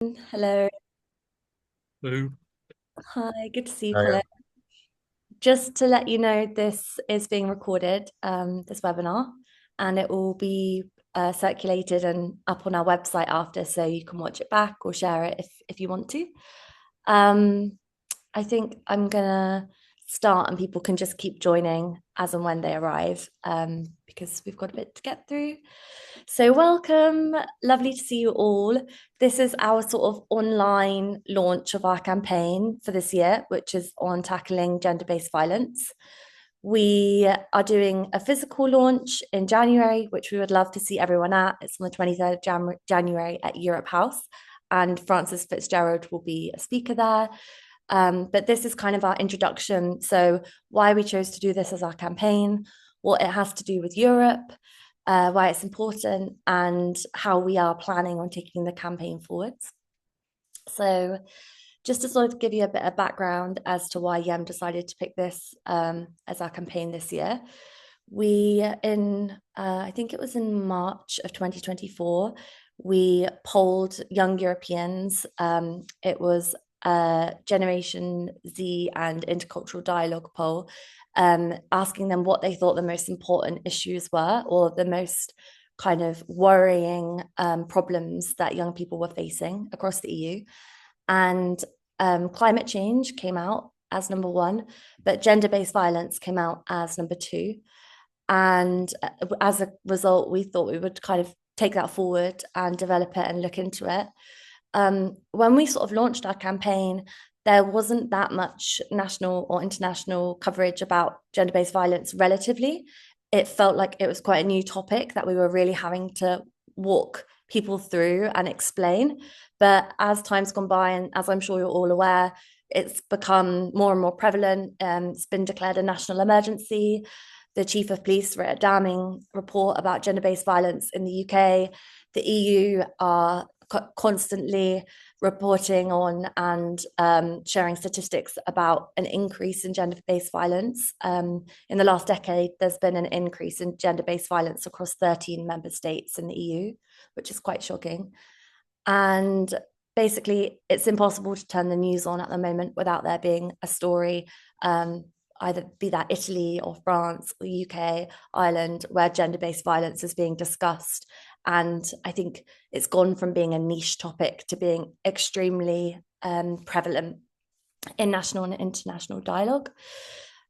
Hello. Hello. Hi, good to see you, Hiya. Colin. Just to let you know, this is being recorded, this webinar, and it will be circulated and up on our website after, so you can watch it back or share it if you want to. Um, I think I'm gonna start and people can just keep joining as and when they arrive, because we've got a bit to get through. So, welcome. Lovely to see you all. This is our sort of online launch of our campaign for this year, which is on tackling gender-based violence. We are doing a physical launch in January, which we would love to see everyone at. It's on the 23rd of January at Europe House, and Frances Fitzgerald will be a speaker there. But this is kind of our introduction. So, why we chose to do this as our campaign, what it has to do with Europe, why it's important, and how we are planning on taking the campaign forwards. So, just to sort of give you a bit of background as to why YEM decided to pick this as our campaign this year, I think it was in March of 2024, we polled young Europeans. It was a Generation Z and intercultural dialogue poll, asking them what they thought the most important issues were or the most kind of worrying problems that young people were facing across the EU. And climate change came out as number one, but gender-based violence came out as number two. And as a result, we thought we would kind of take that forward and develop it and look into it. When we sort of launched our campaign, there wasn't that much national or international coverage about gender-based violence relatively. It felt like it was quite a new topic that we were really having to walk people through and explain. But as time's gone by, and as I'm sure you're all aware, it's become more and more prevalent. It's been declared a national emergency. The chief of police wrote a damning report about gender-based violence in the UK. The EU are constantly reporting on and sharing statistics about an increase in gender-based violence. In the last decade, there's been an increase in gender-based violence across 13 member states in the EU, which is quite shocking. And basically, it's impossible to turn the news on at the moment without there being a story, either be that Italy or France or UK, Ireland, where gender-based violence is being discussed. And I think it's gone from being a niche topic to being extremely prevalent in national and international dialogue.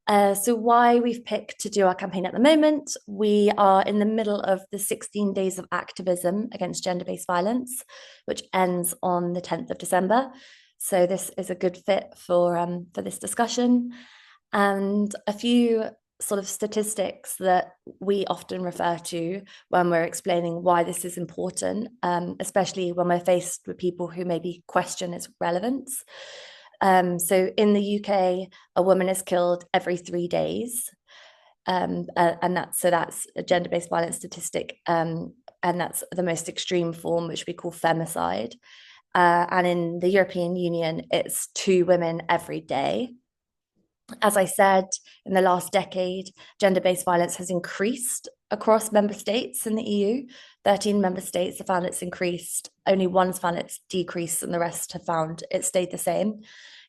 So why we've picked to do our campaign at the moment, we are in the middle of the 16 days of activism against gender-based violence, which ends on the 10th of December. So this is a good fit for this discussion. And a few sort of statistics that we often refer to when we're explaining why this is important, especially when we're faced with people who maybe question its relevance. So in the UK, a woman is killed every 3 days. And that's a gender-based violence statistic, and that's the most extreme form, which we call femicide. And in the European Union, it's 2 women every day. As I said, in the last decade, gender-based violence has increased across member states in the EU. 13 member states have found it's increased. Only one's found it's decreased, and the rest have found it stayed the same.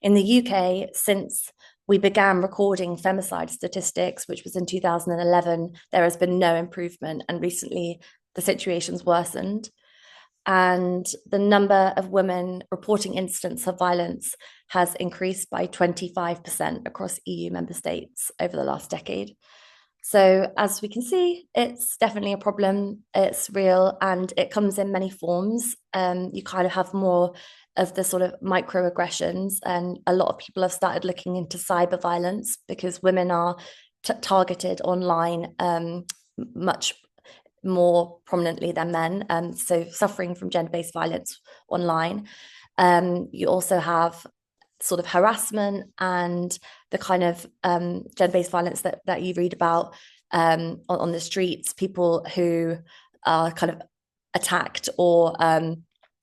In the UK, since we began recording femicide statistics, which was in 2011, there has been no improvement, and recently the situation's worsened. And the number of women reporting incidents of violence has increased by 25% across EU member states over the last decade. So, as we can see, it's definitely a problem. It's real and it comes in many forms. You kind of have more of the sort of microaggressions, and a lot of people have started looking into cyber violence because women are targeted online much more prominently than men. So suffering from gender-based violence online. You also have sort of harassment and the kind of gender-based violence that you read about on the streets, people who are kind of attacked or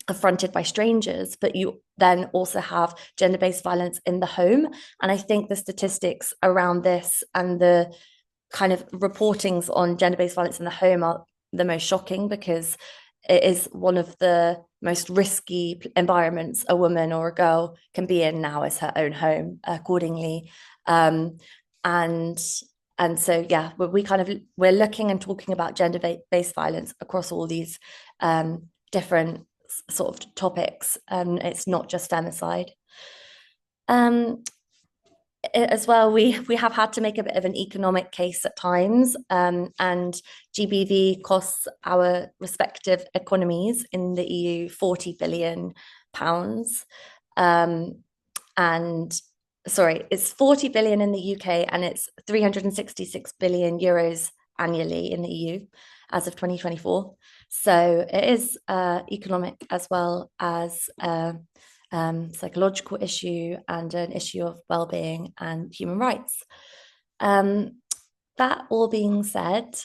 affronted by strangers, but you then also have gender-based violence in the home. And I think the statistics around this and the kind of reportings on gender-based violence in the home are the most shocking because it is one of the most risky environments a woman or a girl can be in now as her own home accordingly. And and so yeah, we're looking and talking about gender-based violence across all these different sort of topics, and it's not just femicide. Um, as well, we have had to make a bit of an economic case at times, and GBV costs our respective economies in the EU 40 billion pounds, and sorry, it's 40 billion in the UK, and it's 366 billion euros annually in the EU as of 2024. So it is economic as well as psychological issue and an issue of well-being and human rights. That all being said,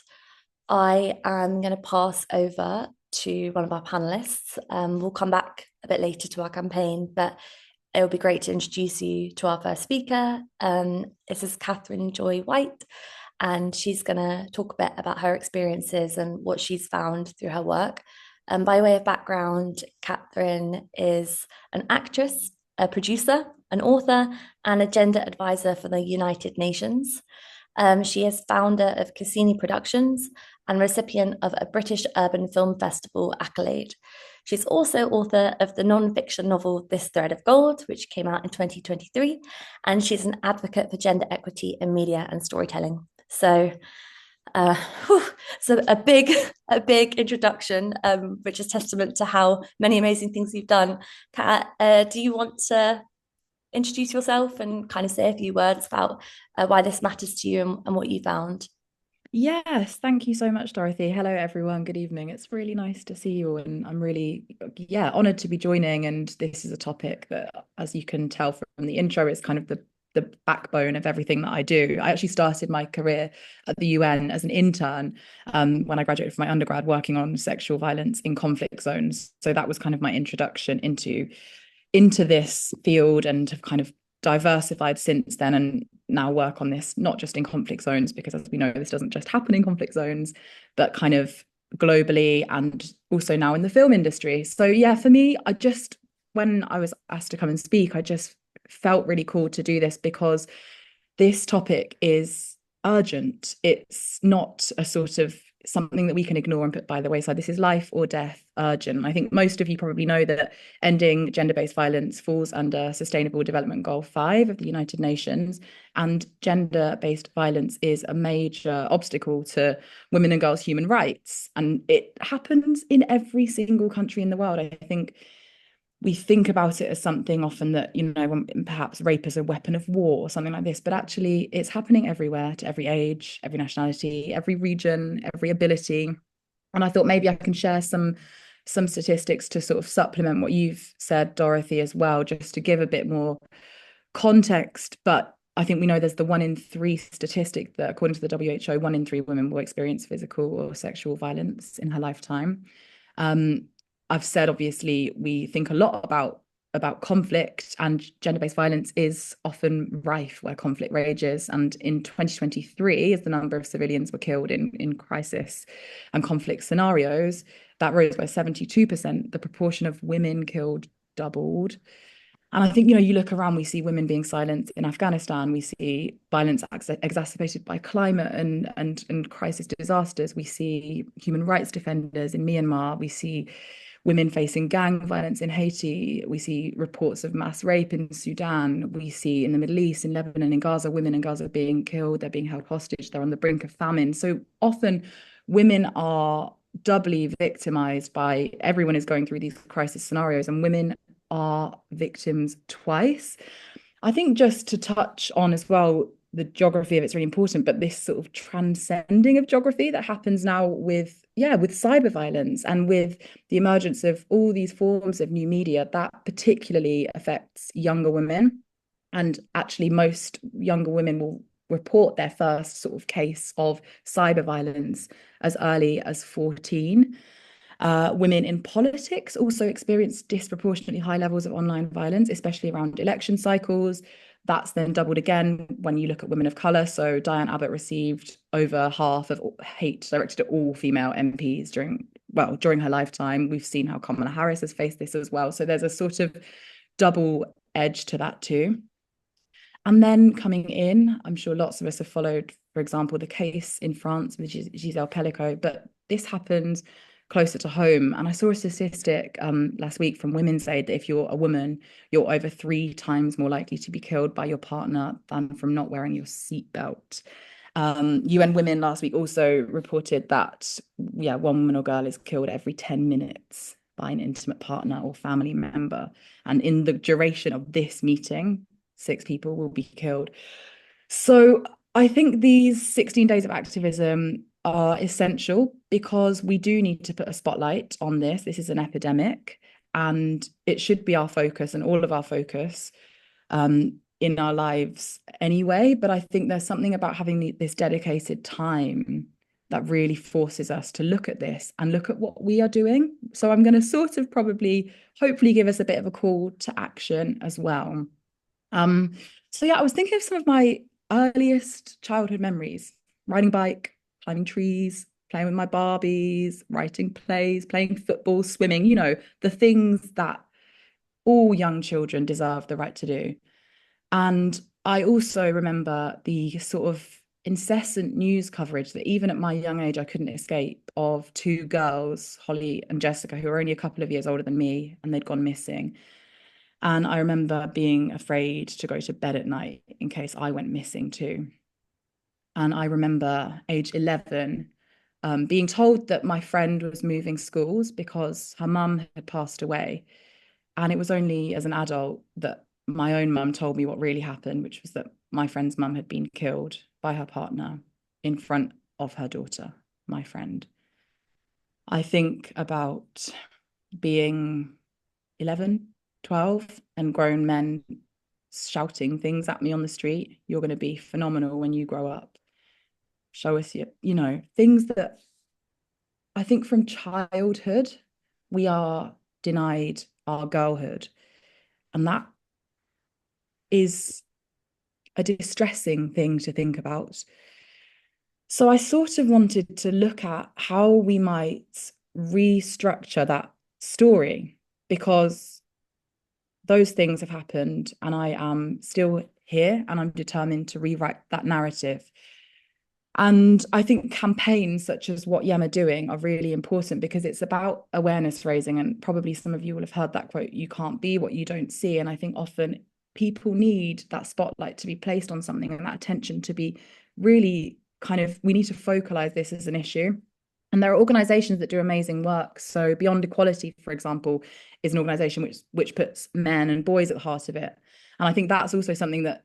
I am going to pass over to one of our panelists. We'll come back a bit later to our campaign, but it would be great to introduce you to our first speaker. This is Catherine Joy White, and she's going to talk a bit about her experiences and what she's found through her work. By way of background, Catherine is an actress, a producer, an author, and a gender advisor for the United Nations. She is founder of Cassini Productions and recipient of a British Urban Film Festival accolade. She's also author of the non-fiction novel This Thread of Gold, which came out in 2023, and she's an advocate for gender equity in media and storytelling. So a big introduction, which is testament to how many amazing things you've done. Kat, do you want to introduce yourself and kind of say a few words about why this matters to you and what you found? Yes, thank you so much, Dorothy. Hello, everyone. Good evening. It's really nice to see you, and I'm really, honored to be joining. And this is a topic that, as you can tell from the intro, is kind of the backbone of everything that I do. I actually started my career at the UN as an intern when I graduated from my undergrad, working on sexual violence in conflict zones. So that was kind of my introduction into this field, and have kind of diversified since then, and now work on this not just in conflict zones, because as we know, this doesn't just happen in conflict zones, but kind of globally, and also now in the film industry. So yeah, for me, when I was asked to come and speak, I just felt really called to do this because this topic is urgent. It's not a sort of something that we can ignore and put by the wayside. This is life or death urgent. I think most of you probably know that ending gender-based violence falls under Sustainable Development Goal 5 of the United Nations, and gender-based violence is a major obstacle to women and girls' human rights. And it happens in every single country in the world. I think we think about it as something often that, when perhaps rape is a weapon of war or something like this, but actually it's happening everywhere, to every age, every nationality, every region, every ability. And I thought maybe I can share some statistics to sort of supplement what you've said, Dorothy, as well, just to give a bit more context. But I think we know there's the 1 in 3 statistic that, according to the WHO, 1 in 3 women will experience physical or sexual violence in her lifetime. I've said, obviously, we think a lot about conflict, and gender-based violence is often rife where conflict rages. And in 2023, as the number of civilians were killed in crisis and conflict scenarios, that rose by 72%. The proportion of women killed doubled. And I think, you look around, we see women being silenced in Afghanistan. We see violence exacerbated by climate and crisis disasters. We see human rights defenders in Myanmar. We see women facing gang violence in Haiti. We see reports of mass rape in Sudan. We see in the Middle East, in Lebanon, in Gaza, women in Gaza being killed. They're being held hostage. They're on the brink of famine. So often women are doubly victimized by everyone is going through these crisis scenarios, and women are victims twice. I think just to touch on as well, the geography of it's really important, but this sort of transcending of geography that happens now with cyber violence and with the emergence of all these forms of new media, that particularly affects younger women. And actually, most younger women will report their first sort of case of cyber violence as early as 14. Women in politics also experience disproportionately high levels of online violence, especially around election cycles. That's then doubled again when you look at women of colour. So Diane Abbott received over half of hate directed at all female MPs during well, during her lifetime. We've seen how Kamala Harris has faced this as well. So there's a sort of double edge to that too. And then coming in, I'm sure lots of us have followed, for example, the case in France with Giselle Pellico, but this happened closer to home. And I saw a statistic last week from Women's Aid that if you're a woman, you're over 3 times more likely to be killed by your partner than from not wearing your seatbelt. UN Women last week also reported that, yeah, one woman or girl is killed every 10 minutes by an intimate partner or family member. And in the duration of this meeting, 6 people will be killed. So I think these 16 days of activism are essential because we do need to put a spotlight on this. This is an epidemic, and it should be our focus and all of our focus in our lives anyway. But I think there's something about having this dedicated time that really forces us to look at this and look at what we are doing. So I'm going to sort of probably, hopefully, give us a bit of a call to action as well. So yeah, I was thinking of some of my earliest childhood memories: riding a bike, climbing trees, playing with my Barbies, writing plays, playing football, swimming, the things that all young children deserve the right to do. And I also remember the sort of incessant news coverage that even at my young age I couldn't escape, of 2 girls, Holly and Jessica, who were only a couple of years older than me, and they'd gone missing. And I remember being afraid to go to bed at night in case I went missing too. And I remember age 11 being told that my friend was moving schools because her mum had passed away. And it was only as an adult that my own mum told me what really happened, which was that my friend's mum had been killed by her partner in front of her daughter, my friend. I think about being 11, 12, and grown men shouting things at me on the street. You're going to be phenomenal when you grow up. Show us your, things that I think from childhood we are denied our girlhood. And that is a distressing thing to think about. So I sort of wanted to look at how we might restructure that story, because those things have happened and I am still here and I'm determined to rewrite that narrative. And I think campaigns such as what YEM are doing are really important because it's about awareness raising. And probably some of you will have heard that quote, "You can't be what you don't see." And I think often people need that spotlight to be placed on something and that attention to be really we need to focalize this as an issue. And there are organizations that do amazing work. So Beyond Equality, for example, is an organization which puts men and boys at the heart of it. And I think that's also something that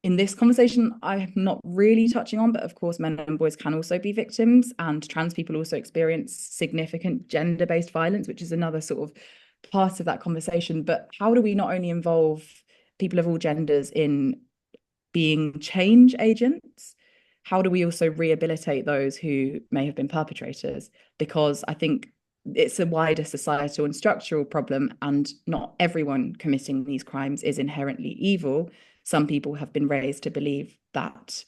in this conversation I'm not really touching on, but of course men and boys can also be victims, and trans people also experience significant gender-based violence, which is another sort of part of that conversation. But how do we not only involve people of all genders in being change agents, how do we also rehabilitate those who may have been perpetrators? Because I think it's a wider societal and structural problem, and not everyone committing these crimes is inherently evil. Some people have been raised to believe that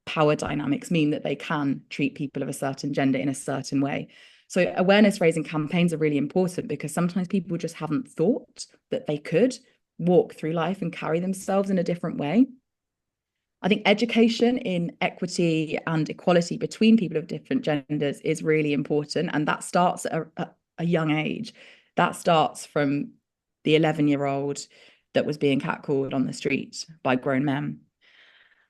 power dynamics mean that they can treat people of a certain gender in a certain way. So awareness raising campaigns are really important because sometimes people just haven't thought that they could walk through life and carry themselves in a different way. I think education in equity and equality between people of different genders is really important. And that starts at a young age. That starts from the 11-year-old that was being catcalled on the street by grown men.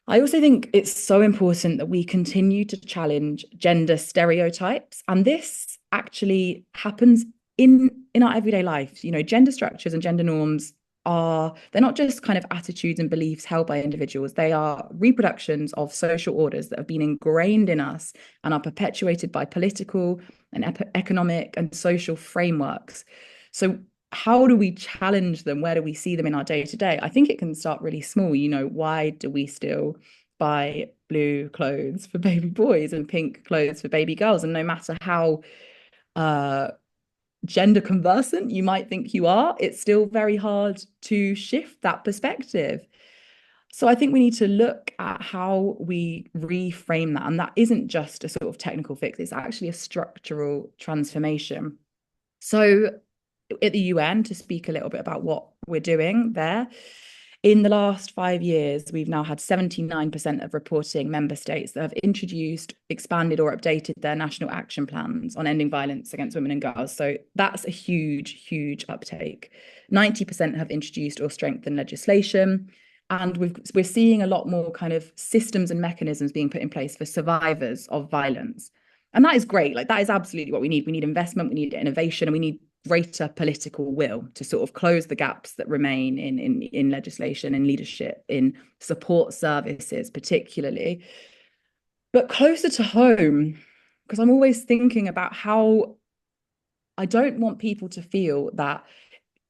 I also think it's so important that we continue to challenge gender stereotypes. And this actually happens in our everyday life. Gender structures and gender norms they're not just kind of attitudes and beliefs held by individuals. They are reproductions of social orders that have been ingrained in us and are perpetuated by political and economic and social frameworks. So how do we challenge them? Where do we see them in our day-to-day? I think it can start really small. Why do we still buy blue clothes for baby boys and pink clothes for baby girls? And no matter how gender conversant you might think you are, it's still very hard to shift that perspective. So I think we need to look at how we reframe that. And that isn't just a sort of technical fix, it's actually a structural transformation. So at the UN, to speak a little bit about what we're doing there, in the last 5 years, we've now had 79% of reporting member states that have introduced, expanded, or updated their national action plans on ending violence against women and girls. So that's a huge, huge uptake. 90% have introduced or strengthened legislation. And we're seeing a lot more kind of systems and mechanisms being put in place for survivors of violence. And that is great. Like, that is absolutely what we need. We need investment, we need innovation, and we need greater political will to sort of close the gaps that remain in legislation, in leadership, in support services, particularly. But closer to home, because I'm always thinking about how I don't want people to feel that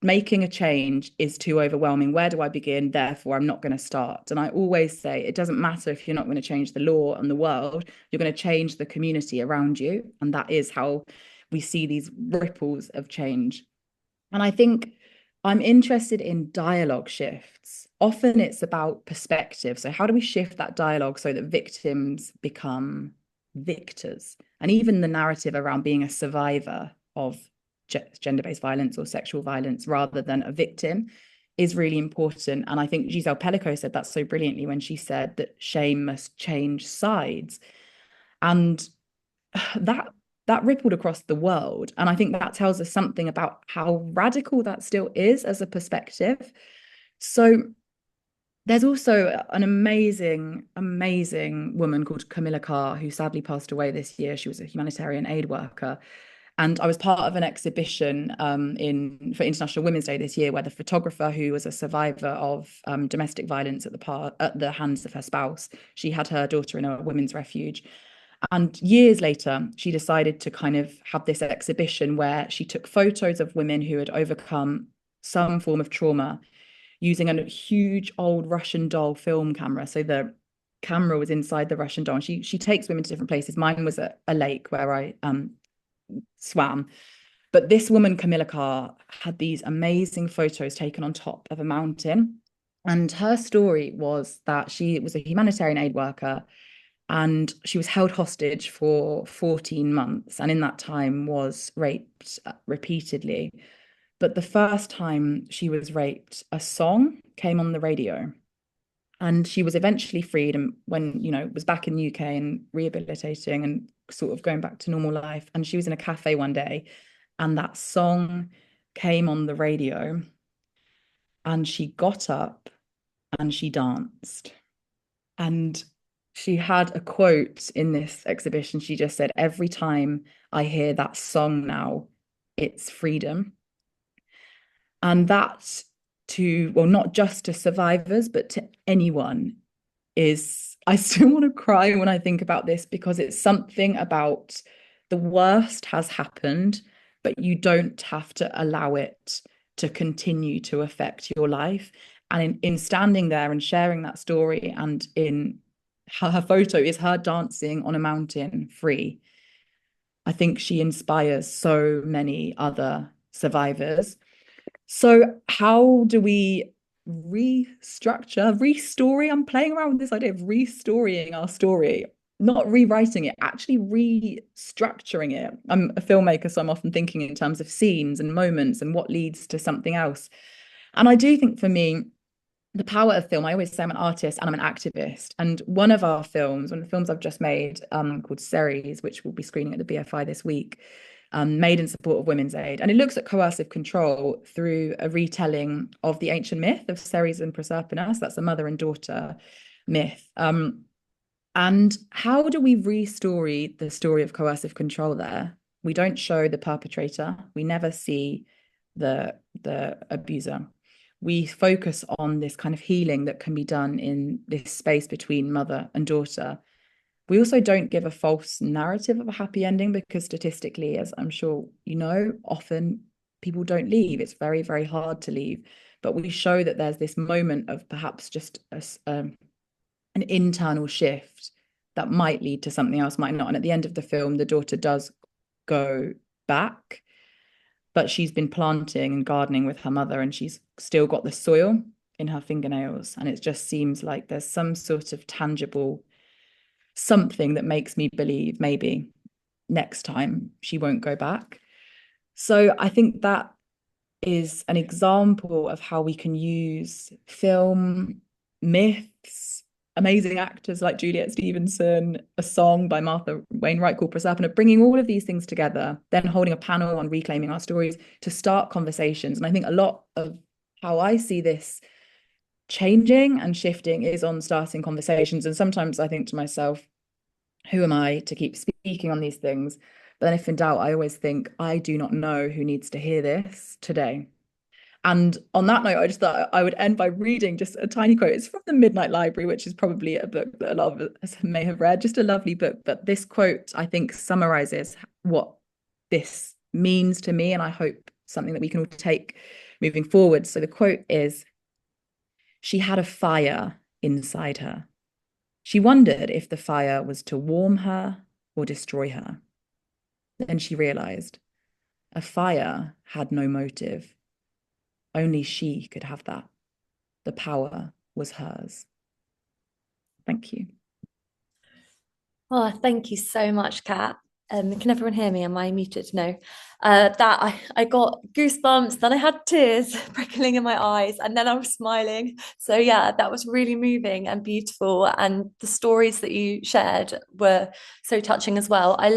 making a change is too overwhelming. Where do I begin? Therefore, I'm not going to start. And I always say it doesn't matter if you're not going to change the law and the world, you're going to change the community around you. And that is how we see these ripples of change. And I think I'm interested in dialogue shifts. Often it's about perspective. So, how do we shift that dialogue so that victims become victors? And even the narrative around being a survivor of gender-based violence or sexual violence rather than a victim is really important. And I think Giselle Pellico said that so brilliantly when she said that shame must change sides. And that rippled across the world. And I think that tells us something about how radical that still is as a perspective. So there's also an amazing, amazing woman called Camilla Carr, who sadly passed away this year. She was a humanitarian aid worker. And I was part of an exhibition for International Women's Day this year, where the photographer, who was a survivor of domestic violence at the hands of her spouse, she had her daughter in a women's refuge. And years later, she decided to kind of have this exhibition where she took photos of women who had overcome some form of trauma using a huge old Russian doll film camera. So the camera was inside the Russian doll. And she takes women to different places. Mine was at a lake where I swam. But this woman, Camilla Carr, had these amazing photos taken on top of a mountain. And her story was that she was a humanitarian aid worker and she was held hostage for 14 months. And in that time was raped repeatedly. But the first time she was raped, a song came on the radio. And she was eventually freed, and when, was back in the UK and rehabilitating and sort of going back to normal life. And she was in a cafe one day and that song came on the radio and she got up and she danced. And she had a quote in this exhibition. She just said, "Every time I hear that song now, it's freedom." And that, not just to survivors, but to anyone, I still want to cry when I think about this, because it's something about the worst has happened, but you don't have to allow it to continue to affect your life. And in standing there and sharing that story, and in her photo is her dancing on a mountain free, I think she inspires so many other survivors. So how do we restory? I'm playing around with this idea of restorying our story, not rewriting it, actually restructuring it. I'm a filmmaker, so I'm often thinking in terms of scenes and moments and what leads to something else. And I do think, for me, the power of film, I always say I'm an artist and I'm an activist. And one of the films I've just made, called Ceres, which will be screening at the BFI this week, made in support of Women's Aid. And it looks at coercive control through a retelling of the ancient myth of Ceres and Proserpina. That's a mother and daughter myth. And how do we restory the story of coercive control there? We don't show the perpetrator. We never see the abuser. We focus on this kind of healing that can be done in this space between mother and daughter. We also don't give a false narrative of a happy ending, because statistically, as I'm sure you know, often people don't leave. It's very, very hard to leave. But we show that there's this moment of perhaps just an internal shift that might lead to something else, might not. And at the end of the film, the daughter does go back, but she's been planting and gardening with her mother, and she's still got the soil in her fingernails, and it just seems like there's some sort of tangible something that makes me believe maybe next time she won't go back. So I think that is an example of how we can use film, myths, amazing actors like Juliet Stevenson, a song by Martha Wainwright called Proserpina, bringing all of these things together, then holding a panel on reclaiming our stories to start conversations. And I think a lot of how I see this changing and shifting is on starting conversations. And sometimes I think to myself, who am I to keep speaking on these things? But then if in doubt, I always think, I do not know who needs to hear this today. And on that note, I just thought I would end by reading just a tiny quote. It's from the Midnight Library, which is probably a book that a lot of us may have read, just a lovely book. But this quote, I think, summarizes what this means to me, and I hope something that we can all take moving forward. So the quote is, "She had a fire inside her. She wondered if the fire was to warm her or destroy her. Then she realized a fire had no motive. Only she could have that. The power was hers." Thank you. Oh, thank you so much, Kat. Can everyone hear me? Am I muted? No. I got goosebumps, then I had tears prickling in my eyes, and then I was smiling. So yeah, that was really moving and beautiful. And the stories that you shared were so touching as well. I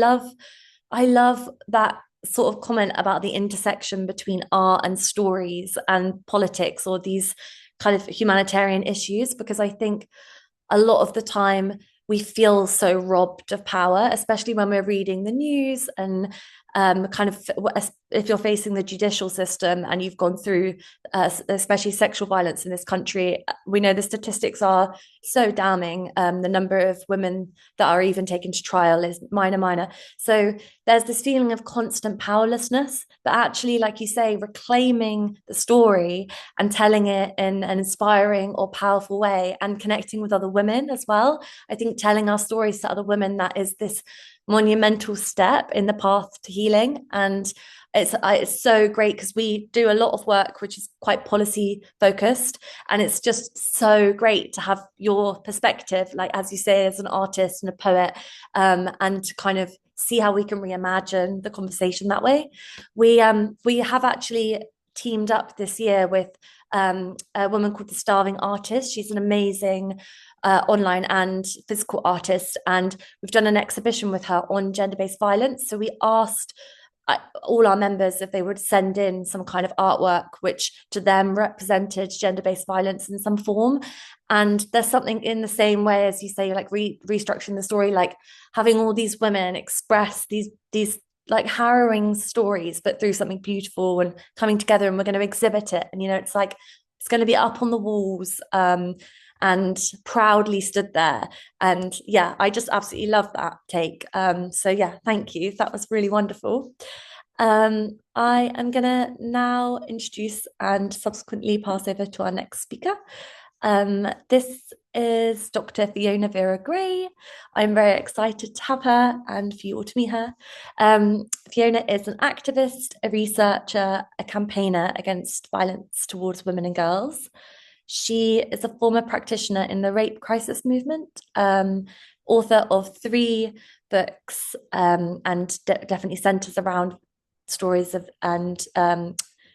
love that sort of comment about the intersection between art and stories and politics, or these kind of humanitarian issues, because I think a lot of the time we feel so robbed of power, especially when we're reading the news and kind of if you're facing the judicial system and you've gone through especially sexual violence in this country. We know the statistics are so damning. The number of women that are even taken to trial is minor. So there's this feeling of constant powerlessness, but actually, like you say, reclaiming the story and telling it in an inspiring or powerful way and connecting with other women as well. I think telling our stories to other women, that is this monumental step in the path to healing. And it's so great because we do a lot of work which is quite policy focused, and it's just so great to have your perspective, like as you say, as an artist and a poet, and to kind of see how we can reimagine the conversation that way. We have actually teamed up this year with a woman called the Starving Artist. She's an amazing online and physical artist, and we've done an exhibition with her on gender-based violence. So we asked all our members if they would send in some kind of artwork which to them represented gender-based violence in some form. And there's something in the same way as you say, like restructuring the story, like having all these women express these like harrowing stories, but through something beautiful and coming together, and we're going to exhibit it. And it's like it's going to be up on the walls and proudly stood there. And yeah, I just absolutely love that take. So yeah, thank you. That was really wonderful. I am going to now introduce and subsequently pass over to our next speaker. This is Dr. Fiona Vera Gray. I'm very excited to have her and for you all to meet her. Fiona is an activist, a researcher, a campaigner against violence towards women and girls. She is a former practitioner in the rape crisis movement, author of 3 books, and definitely centers around stories of and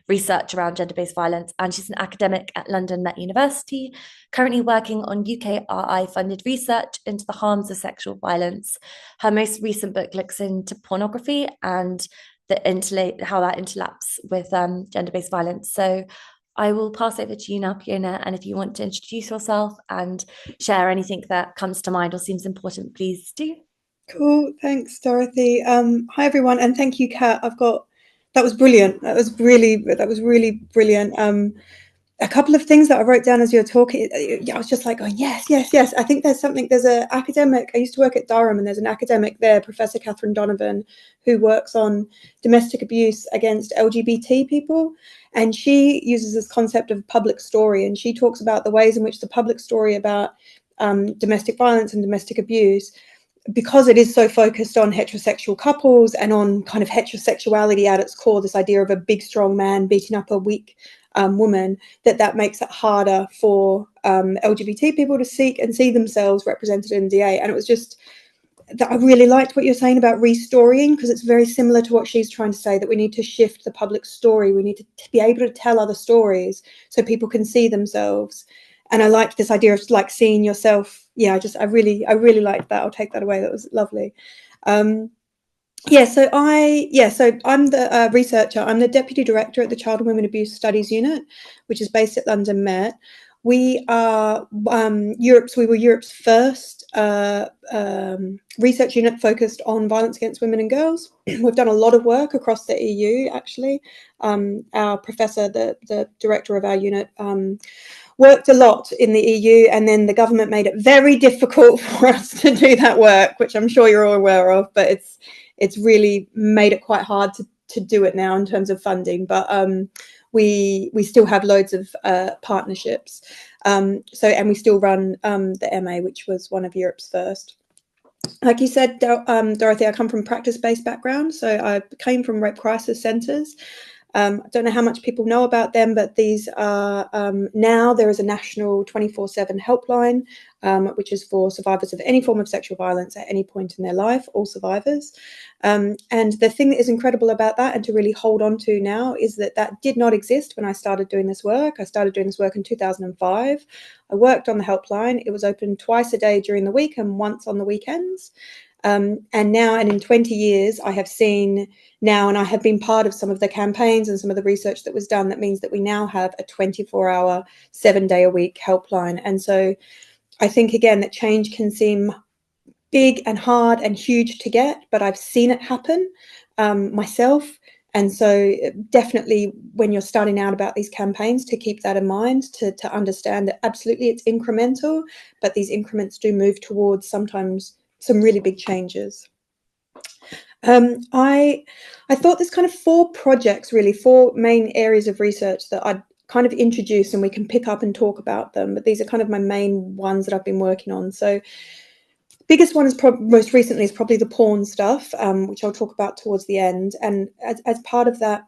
research around gender-based violence. And she's an academic at London Met University, currently working on UKRI-funded research into the harms of sexual violence. Her most recent book looks into pornography and how that interlaps with gender-based violence. So I will pass over to you now, Fiona, and if you want to introduce yourself and share anything that comes to mind or seems important, please do. Cool, thanks, Dorothy. Hi everyone, and thank you, Kat. That was brilliant. That was really brilliant. A couple of things that I wrote down as you were talking, I was just like going, yes. I think there's an academic, I used to work at Durham, and there's an academic there, Professor Catherine Donovan, who works on domestic abuse against LGBT people. And she uses this concept of public story, and she talks about the ways in which the public story about domestic violence and domestic abuse, because it is so focused on heterosexual couples and on kind of heterosexuality at its core, this idea of a big, strong man beating up a weak woman, that makes it harder for LGBT people to seek and see themselves represented in DA. And it was just that I really liked what you're saying about restorying, because it's very similar to what she's trying to say, that we need to shift the public story. We need to be able to tell other stories so people can see themselves. And I liked this idea of like seeing yourself. Yeah, I really liked that. I'll take that away. That was lovely. So I'm the researcher. I'm the deputy director at the Child and Women Abuse Studies Unit, which is based at London Met. We are Europe's first research unit focused on violence against women and girls. We've done a lot of work across the EU, actually. Our professor, the director of our unit, worked a lot in the EU, and then the government made it very difficult for us to do that work, which I'm sure you're all aware of, but it's really made it quite hard to do it now in terms of funding. But we still have loads of partnerships. And we still run the MA, which was one of Europe's first. Like you said, Dorothy, I come from practice-based background. So I came from rape crisis centres. I don't know how much people know about them, but these are now there is a national 24/7 helpline, which is for survivors of any form of sexual violence at any point in their life, all survivors. And the thing that is incredible about that, and to really hold on to now, is that did not exist when I started doing this work. I started doing this work in 2005. I worked on the helpline. It was open twice a day during the week and once on the weekends. And in 20 years, I have seen now, and I have been part of some of the campaigns and some of the research that was done, that means that we now have a 24-hour, 7-day-a-week helpline. And so I think, again, that change can seem big and hard and huge to get, but I've seen it happen myself. And so definitely when you're starting out about these campaigns, to keep that in mind, to understand that absolutely it's incremental, but these increments do move towards sometimes some really big changes. I thought there's kind of 4 projects, really 4 main areas of research that I'd kind of introduce, and we can pick up and talk about them, but these are kind of my main ones that I've been working on. So biggest one is most recently is probably the porn stuff, which I'll talk about towards the end. And as part of that,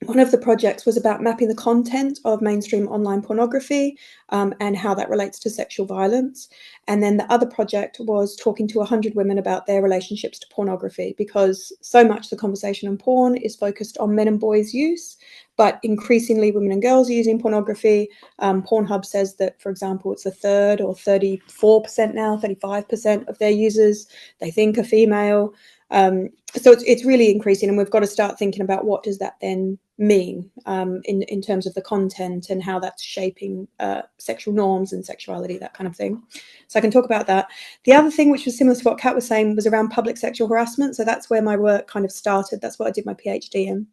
one of the projects was about mapping the content of mainstream online pornography and how that relates to sexual violence. And then the other project was talking to 100 women about their relationships to pornography, because so much the conversation on porn is focused on men and boys' use, but increasingly women and girls are using pornography. Pornhub says that, for example, it's a third or 34% now, 35% of their users they think are female. So it's really increasing, and we've got to start thinking about what does that then mean in terms of the content and how that's shaping sexual norms and sexuality, that kind of thing. So I can talk about that. The other thing, which was similar to what Kat was saying, was around public sexual harassment. So that's where my work kind of started. That's what I did my PhD in.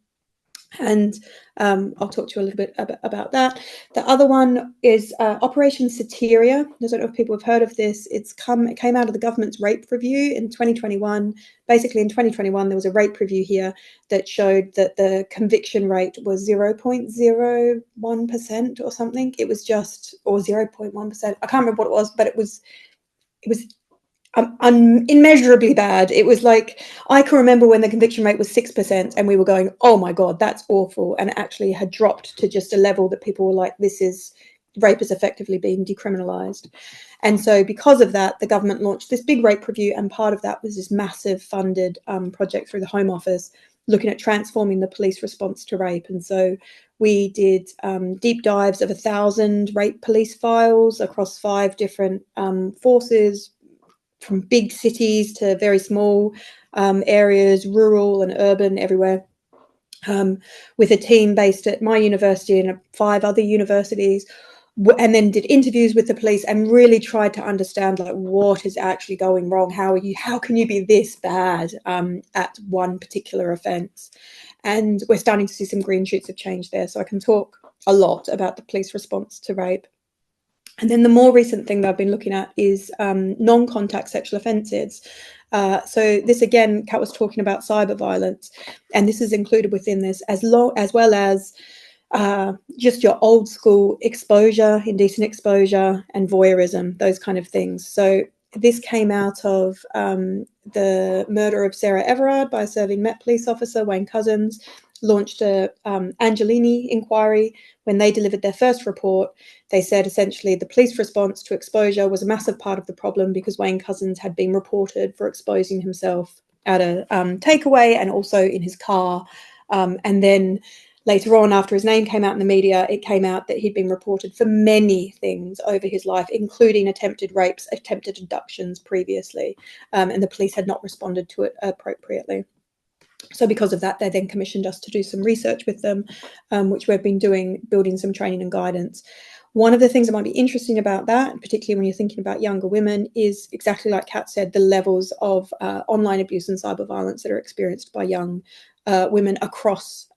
And I'll talk to you a little bit about that. The other one is Operation Satyria. I don't know if people have heard of this. It came out of the government's rape review in 2021. Basically, in 2021, there was a rape review here that showed that the conviction rate was 0.01% or something. It was just, or 0.1%. I can't remember what it was, but it was immeasurably bad. It was like, I can remember when the conviction rate was 6% and we were going, oh my God, that's awful. And it actually had dropped to just a level that people were like, rape is effectively being decriminalized. And so because of that, the government launched this big rape review, and part of that was this massive funded project through the Home Office looking at transforming the police response to rape. And so we did deep dives of 1,000 rape police files across 5 different forces, from big cities to very small areas, rural and urban, everywhere, with a team based at my university and 5 other universities, and then did interviews with the police and really tried to understand, like, what is actually going wrong? How can you be this bad at one particular offence? And we're starting to see some green shoots of change there. So I can talk a lot about the police response to rape. And then the more recent thing that I've been looking at is non-contact sexual offences. So this, again, Kat was talking about cyber violence, and this is included within this, as well as just your old school exposure, indecent exposure, and voyeurism, those kind of things. So this came out of the murder of Sarah Everard by a serving Met police officer, Wayne Couzens. launched a Angelini inquiry. When they delivered their first report, they said essentially the police response to exposure was a massive part of the problem because Wayne Couzens had been reported for exposing himself at a takeaway and also in his car. And then later on, after his name came out in the media, it came out that he'd been reported for many things over his life, including attempted rapes, attempted abductions previously, and the police had not responded to it appropriately. So because of that, they then commissioned us to do some research with them, which we've been doing, building some training and guidance. One of the things that might be interesting about that, particularly when you're thinking about younger women, is exactly like Kat said, the levels of online abuse and cyber violence that are experienced by young women across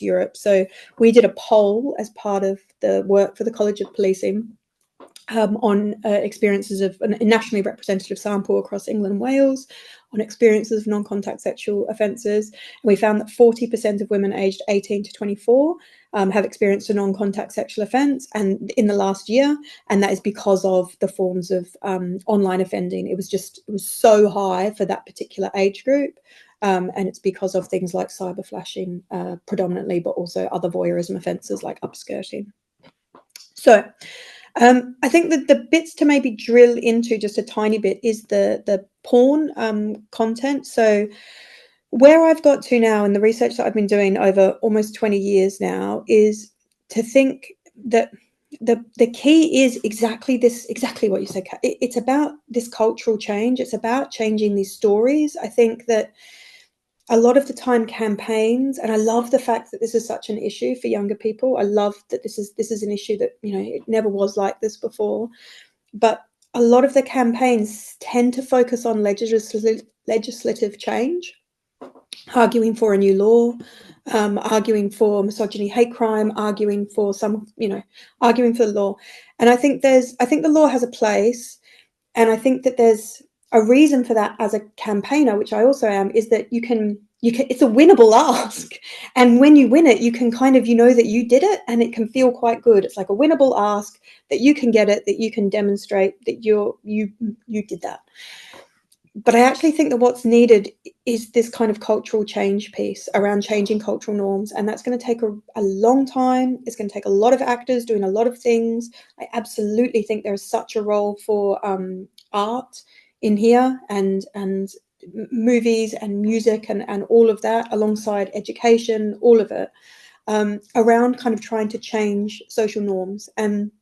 Europe. So we did a poll as part of the work for the College of Policing on experiences of a nationally representative sample across England and Wales on experiences of non-contact sexual offences. And we found that 40% of women aged 18 to 24 have experienced a non-contact sexual offence and in the last year, and that is because of the forms of online offending. It was so high for that particular age group. And it's because of things like cyber flashing predominantly, but also other voyeurism offences like upskirting. So I think that the bits to maybe drill into just a tiny bit is the porn content. So where I've got to now in the research that I've been doing over almost 20 years now is to think that the key is exactly what you said, Kat. It's about this cultural change. It's about changing these stories. I think that a lot of the time campaigns, and I love the fact that this is such an issue for younger people. I love that this is an issue that, you know, it never was like this before. But a lot of the campaigns tend to focus on legislative change, arguing for a new law, arguing for misogyny, hate crime, arguing for arguing for the law. And I think the law has a place, and I think that there's a reason for that as a campaigner, which I also am, is that you can it's a winnable ask, and when you win it, you can kind of, you know, that you did it, and it can feel quite good. It's like a winnable ask, that you can get it, that you can demonstrate that you did that. But I actually think that what's needed is this kind of cultural change piece around changing cultural norms, and that's going to take a long time. It's going to take a lot of actors doing a lot of things. I absolutely think there is such a role for art in here, and movies and music and all of that, alongside education, all of it, around kind of trying to change social norms. And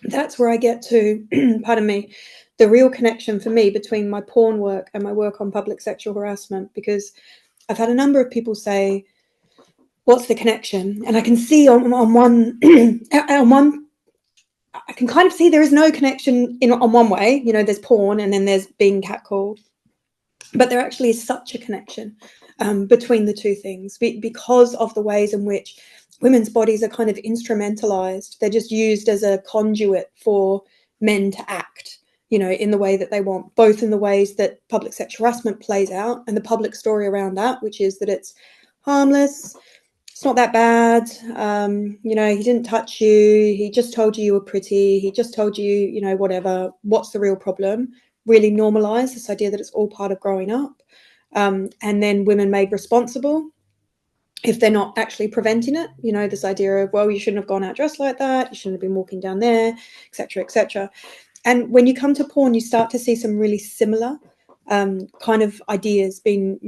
that's where I get to, pardon me, the real connection for me between my porn work and my work on public sexual harassment, because I've had a number of people say, what's the connection? And I can see on one, I can kind of see there is no connection on one way. You know, there's porn and then there's being catcalled. But there actually is such a connection between the two things, because of the ways in which women's bodies are kind of instrumentalized. They're just used as a conduit for men to act, you know, in the way that they want, both in the ways that public sexual harassment plays out and the public story around that, which is that it's harmless, it's not that bad, you know, he didn't touch you, he just told you were pretty, he just told you, you know, whatever, what's the real problem? Really normalize this idea that it's all part of growing up, and then women made responsible if they're not actually preventing it. You know, this idea of, well, you shouldn't have gone out dressed like that, you shouldn't have been walking down there, etc., etc. And when you come to porn, you start to see some really similar kind of ideas being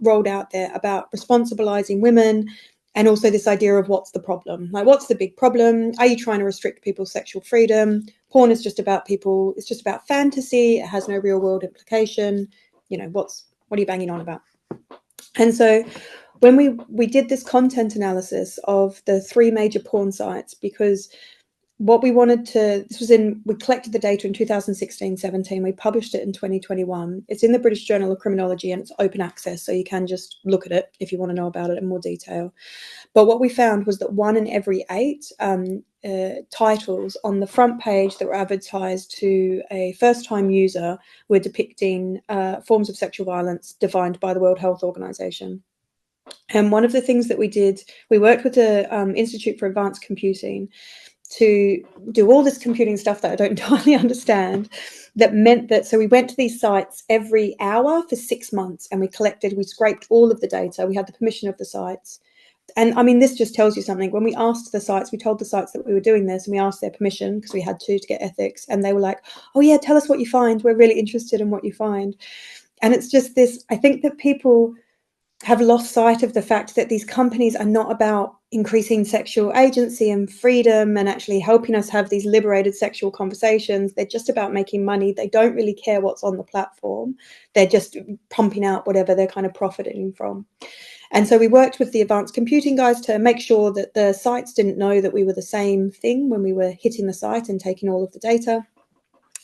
rolled out there about responsibilizing women, and also this idea of what's the problem? Like, what's the big problem? Are you trying to restrict people's sexual freedom? Porn is just about people. It's just about fantasy. It has no real world implication. You know, what are you banging on about? And so when we did this content analysis of the 3 major porn sites, because what we wanted to, we collected the data in 2016-17, we published it in 2021. It's in the British Journal of Criminology and it's open access, so you can just look at it if you want to know about it in more detail. But what we found was that 1 in every 8 titles on the front page that were advertised to a first-time user were depicting forms of sexual violence defined by the World Health Organization. And one of the things that we did, we worked with the Institute for Advanced Computing, to do all this computing stuff that I don't entirely understand. That meant that, so we went to these sites every hour for 6 months, and we scraped all of the data. We had the permission of the sites. And I mean, this just tells you something. When we asked the sites, we told the sites that we were doing this, and we asked their permission because we had to get ethics. And they were like, oh yeah, tell us what you find. We're really interested in what you find. And it's just this, I think that people have lost sight of the fact that these companies are not about increasing sexual agency and freedom and actually helping us have these liberated sexual conversations. They're just about making money. They don't really care what's on the platform. They're just pumping out whatever they're kind of profiting from. And so we worked with the advanced computing guys to make sure that the sites didn't know that we were the same thing when we were hitting the site and taking all of the data.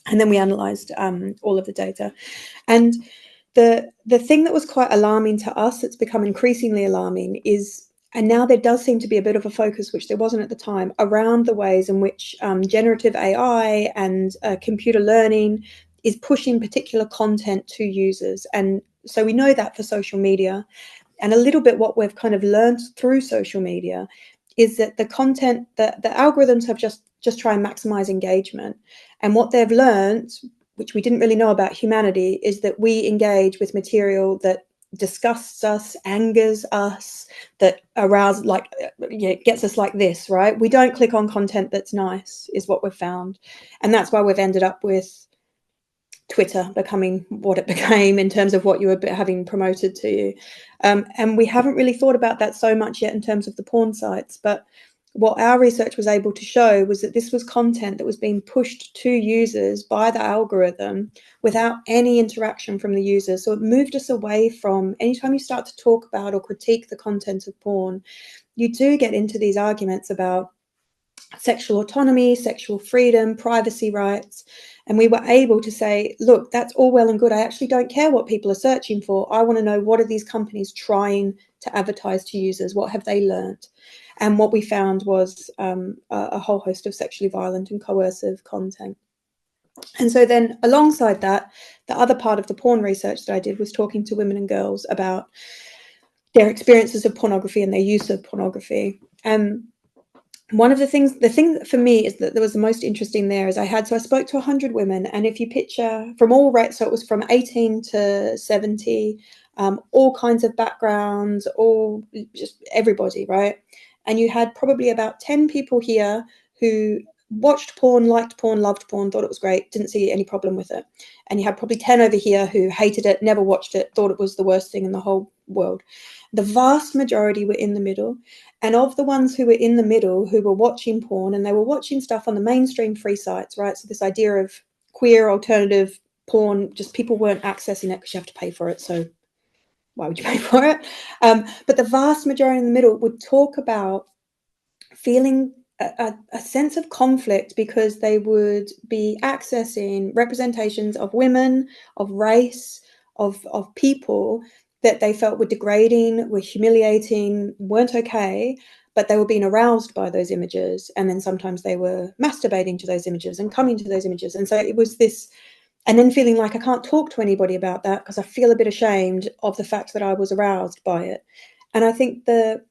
And then we analyzed all of the data. And the thing that was quite alarming to us, it's become increasingly alarming, is, and now there does seem to be a bit of a focus, which there wasn't at the time, around the ways in which generative AI and computer learning is pushing particular content to users. And so we know that for social media. And a little bit what we've kind of learned through social media is that the content, the algorithms have just try and maximize engagement. And what they've learned, which we didn't really know about humanity, is that we engage with material that disgusts us, angers us, that arouses, like, gets us like this, right? We don't click on content that's nice, is what we've found. And that's why we've ended up with Twitter becoming what it became in terms of what you were having promoted to you. And we haven't really thought about that so much yet in terms of the porn sites. But what our research was able to show was that this was content that was being pushed to users by the algorithm without any interaction from the users. So it moved us away from, anytime you start to talk about or critique the content of porn, you do get into these arguments about sexual autonomy, sexual freedom, privacy rights. And we were able to say, look, that's all well and good. I actually don't care what people are searching for. I want to know, what are these companies trying to advertise to users? What have they learned? And what we found was a whole host of sexually violent and coercive content. And so then alongside that, the other part of the porn research that I did was talking to women and girls about their experiences of pornography and their use of pornography. One of the thing for me is that there was the most interesting there is I spoke to 100 women, and if you picture from all rates, so it was from 18 to 70, all kinds of backgrounds, all just everybody, right? And you had probably about 10 people here who watched porn, liked porn, loved porn, thought it was great, didn't see any problem with it. And you had probably 10 over here who hated it, never watched it, thought it was the worst thing in the whole world. The vast majority were in the middle. And of the ones who were in the middle, who were watching porn, and they were watching stuff on the mainstream free sites, right? So this idea of queer alternative porn, just people weren't accessing it because you have to pay for it. So why would you pay for it? But the vast majority in the middle would talk about feeling a sense of conflict because they would be accessing representations of women, of race, of people that they felt were degrading, were humiliating, weren't okay, but they were being aroused by those images. And then sometimes they were masturbating to those images and coming to those images. And so it was this, and then feeling like I can't talk to anybody about that because I feel a bit ashamed of the fact that I was aroused by it. And I think the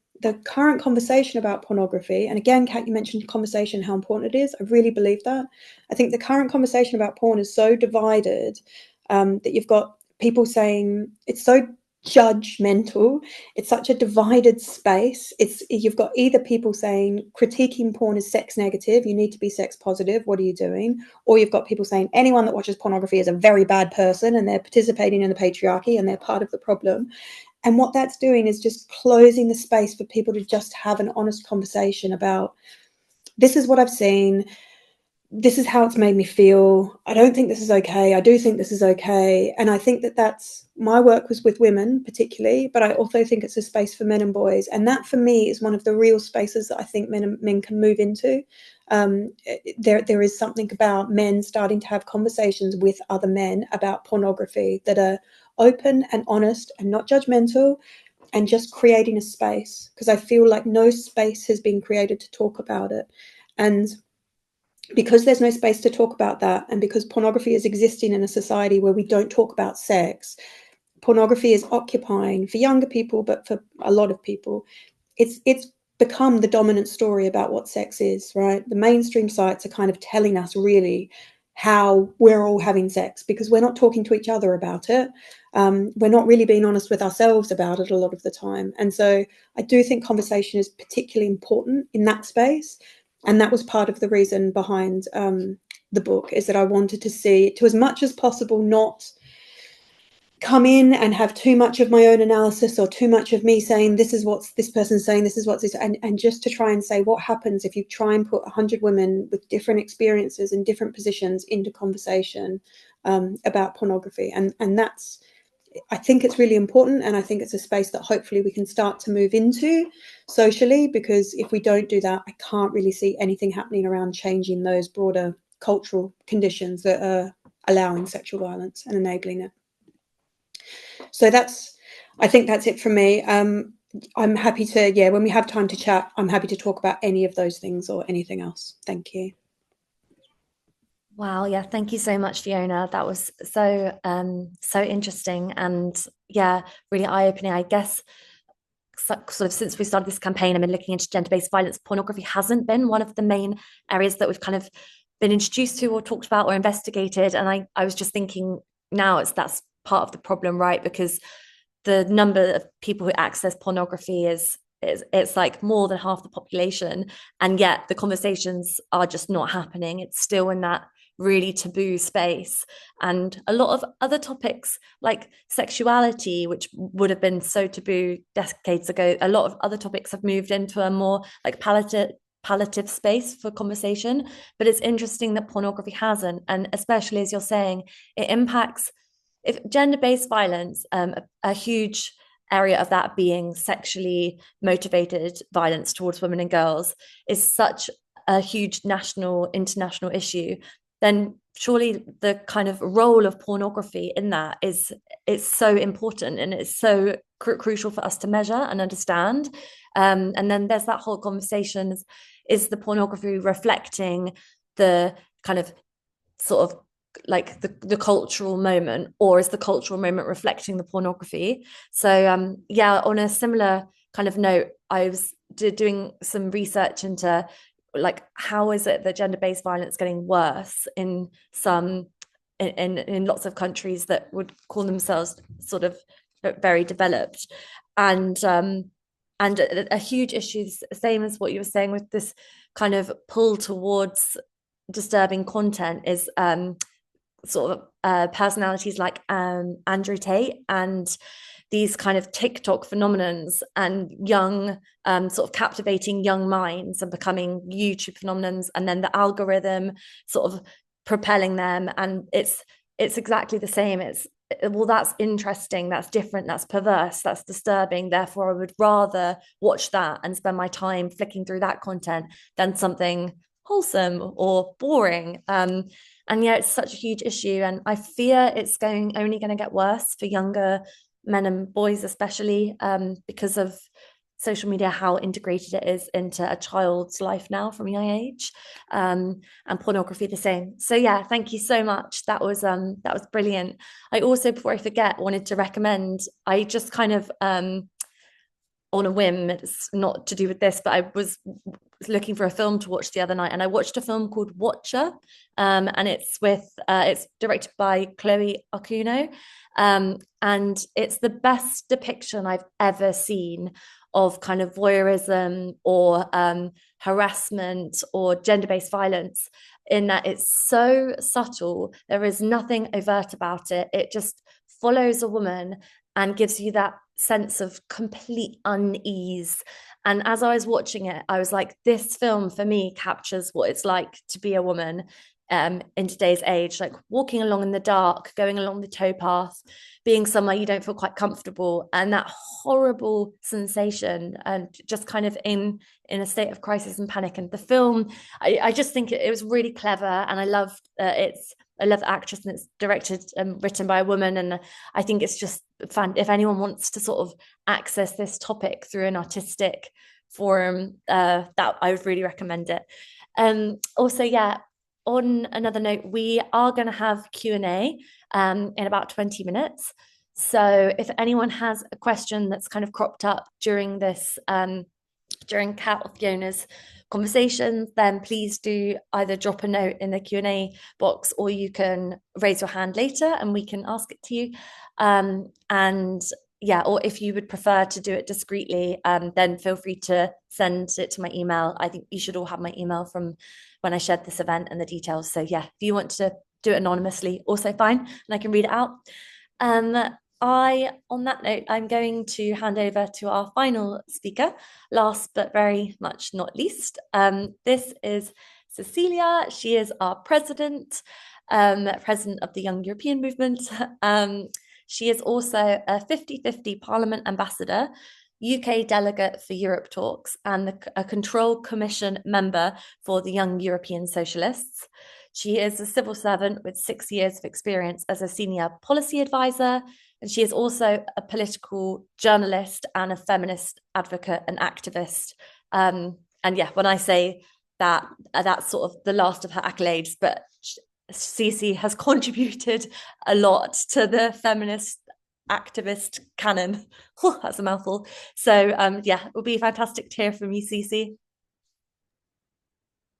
current conversation about pornography, and again, Kat, you mentioned conversation, how important it is. I really believe that. I think the current conversation about porn is so divided that you've got people saying it's so judgmental. It's such a divided space. You've got either people saying critiquing porn is sex negative, you need to be sex positive, what are you doing? Or you've got people saying anyone that watches pornography is a very bad person and they're participating in the patriarchy and they're part of the problem. And what that's doing is just closing the space for people to just have an honest conversation about, this is what I've seen, this is how it's made me feel, I don't think this is okay, I do think this is okay. And I think that that's, my work was with women particularly, but I also think it's a space for men and boys. And that for me is one of the real spaces that I think men can move into. There is something about men starting to have conversations with other men about pornography that are open and honest and not judgmental, and just creating a space, because I feel like no space has been created to talk about it. And because there's no space to talk about that, and because pornography is existing in a society where we don't talk about sex, pornography is occupying, for younger people, but for a lot of people, it's become the dominant story about what sex is, right? The mainstream sites are kind of telling us really how we're all having sex, because we're not talking to each other about it. We're not really being honest with ourselves about it a lot of the time. And so I do think conversation is particularly important in that space. And that was part of the reason behind the book, is that I wanted to see, to as much as possible, not come in and have too much of my own analysis or too much of me saying this is what this person's saying, this is what's this, and just to try and say what happens if you try and put 100 women with different experiences and different positions into conversation about pornography. And that's, I think it's really important, and I think it's a space that hopefully we can start to move into socially, because if we don't do that, I can't really see anything happening around changing those broader cultural conditions that are allowing sexual violence and enabling it. So I think that's it from me. I'm happy to, when we have time to chat, I'm happy to talk about any of those things or anything else. Thank you. Wow, yeah, thank you so much, Fiona. That was so interesting, and yeah, really eye-opening. I guess sort of since we started this campaign, I've been looking into gender-based violence. Pornography hasn't been one of the main areas that we've kind of been introduced to or talked about or investigated. And I was just thinking now that's part of the problem, right? Because the number of people who access pornography is it's like more than half the population, and yet the conversations are just not happening. It's still in that really taboo space, and a lot of other topics like sexuality, which would have been so taboo decades ago, a lot of other topics have moved into a more like palliative space for conversation. But it's interesting that pornography hasn't, and especially as you're saying, it impacts, if gender-based violence, a huge area of that being sexually motivated violence towards women and girls, is such a huge national, international issue, then surely the kind of role of pornography in that is, it's so important, and it's so crucial for us to measure and understand. And then there's that whole conversation, is the pornography reflecting the kind of sort of like the cultural moment, or is the cultural moment reflecting the pornography? So yeah, on a similar kind of note, I was doing some research into like, how is it that gender-based violence getting worse in some in lots of countries that would call themselves sort of very developed, and a huge issue, same as what you were saying with this kind of pull towards disturbing content, is sort of personalities like Andrew Tate and these kind of TikTok phenomenons, and young sort of captivating young minds and becoming YouTube phenomenons, and then the algorithm sort of propelling them. And it's exactly the same. It's, well, that's interesting, that's different, that's perverse, that's disturbing, therefore I would rather watch that and spend my time flicking through that content than something wholesome or boring. And yeah, it's such a huge issue, and I fear it's only going to get worse for younger men and boys, especially because of social media, how integrated it is into a child's life now from a young age, and pornography the same. So yeah, thank you so much. That was brilliant. I also, before I forget, wanted to recommend, I just kind of on a whim, it's not to do with this, but I was looking for a film to watch the other night, and I watched a film called Watcher, and it's directed by Chloe Okuno, and it's the best depiction I've ever seen of kind of voyeurism or harassment or gender-based violence, in that it's so subtle. There is nothing overt about it. It just follows a woman and gives you that sense of complete unease. And as I was watching it, I was like, this film for me captures what it's like to be a woman in today's age, like walking along in the dark, going along the towpath, being somewhere you don't feel quite comfortable, and that horrible sensation, and just kind of in a state of crisis and panic. And the film, I just think it was really clever, and I love the actress, and it's directed and written by a woman, and I think it's just fun. If anyone wants to sort of access this topic through an artistic forum, that I would really recommend it. Also, yeah, on another note, we are going to have Q&A in about 20 minutes. So if anyone has a question that's kind of cropped up during this during Kat or Fiona's conversations, then please do either drop a note in the Q&A box, or you can raise your hand later and we can ask it to you. And yeah, or if you would prefer to do it discreetly, then feel free to send it to my email. I think you should all have my email from when I shared this event and the details. So yeah, if you want to do it anonymously, also fine, and I can read it out. On that note, I'm going to hand over to our final speaker, last but very much not least. This is Cecilia. She is our president of the Young European Movement. She is also a 50-50 Parliament ambassador, UK delegate for Europe Talks, and a Control Commission member for the Young European Socialists. She is a civil servant with 6 years of experience as a senior policy advisor, and she is also a political journalist and a feminist advocate and activist. And yeah, when I say that, that's sort of the last of her accolades, but Cici has contributed a lot to the feminist activist canon. Oh, that's a mouthful. So yeah, it will be fantastic to hear from you, Cici.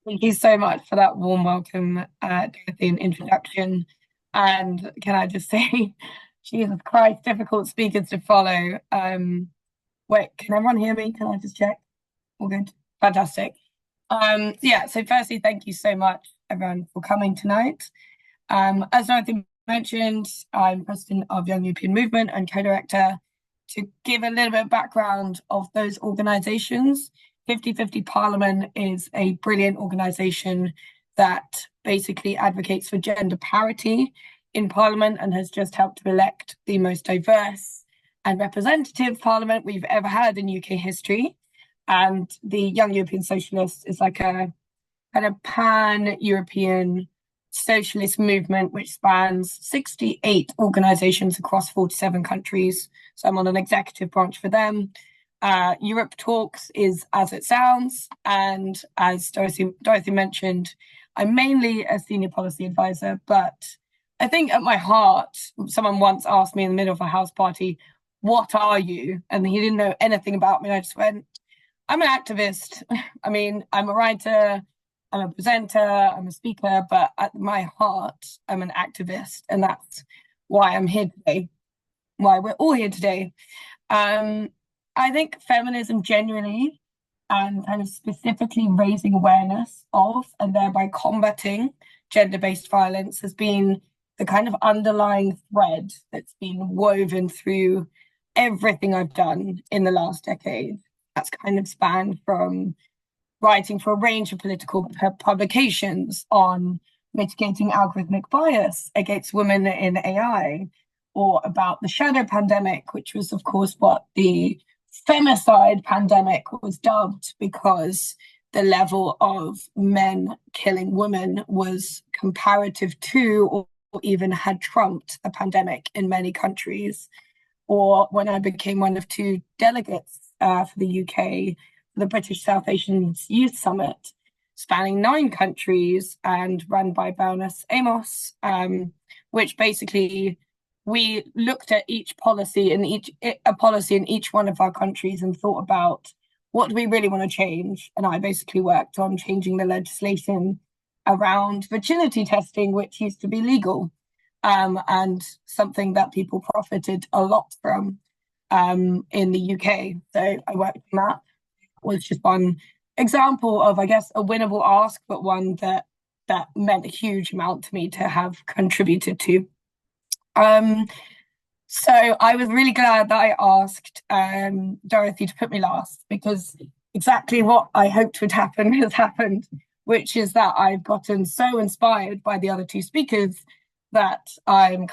Thank you so much for that warm welcome, Dorothy, and introduction. And can I just say, Jesus Christ, difficult speakers to follow. Wait, can everyone hear me? Can I just check? All good? Fantastic. Yeah, so firstly, thank you so much, everyone, for coming tonight. As Dorothy mentioned, I'm president of Young European Movement and co-director. To give a little bit of background of those organisations, 50-50 Parliament is a brilliant organisation that basically advocates for gender parity in Parliament and has just helped to elect the most diverse and representative Parliament we've ever had in UK history. And the Young European Socialists is like a kind of pan-European socialist movement which spans 68 organisations across 47 countries. So I'm on an executive branch for them. Europe Talks is as it sounds, and as Dorothy mentioned, I'm mainly a senior policy advisor, but I think at my heart, someone once asked me in the middle of a house party, "What are you?" And he didn't know anything about me, and I just went, "I'm an activist." I mean, I'm a writer, I'm a presenter, I'm a speaker, but at my heart, I'm an activist, and that's why I'm here today, why we're all here today. I think feminism genuinely, and kind of specifically raising awareness of and thereby combating gender-based violence, has been the kind of underlying thread that's been woven through everything I've done in the last decade. That's kind of spanned from writing for a range of political publications on mitigating algorithmic bias against women in AI, or about the shadow pandemic, which was, of course, what the femicide pandemic was dubbed, because the level of men killing women was comparative to, or even had trumped, a pandemic in many countries. Or when I became one of 2 delegates for the UK, the British South Asian Youth Summit, spanning 9 countries and run by Baroness Amos, which basically we looked at each policy in each one of our countries and thought about, what do we really want to change? And I basically worked on changing the legislation around virginity testing, which used to be legal, and something that people profited a lot from in the UK. So I worked on that. It was just one example of, I guess, a winnable ask, but one that meant a huge amount to me to have contributed to. So I was really glad that I asked Dorothy to put me last, because exactly what I hoped would happen has happened, which is that I've gotten so inspired by the other 2 speakers that I'm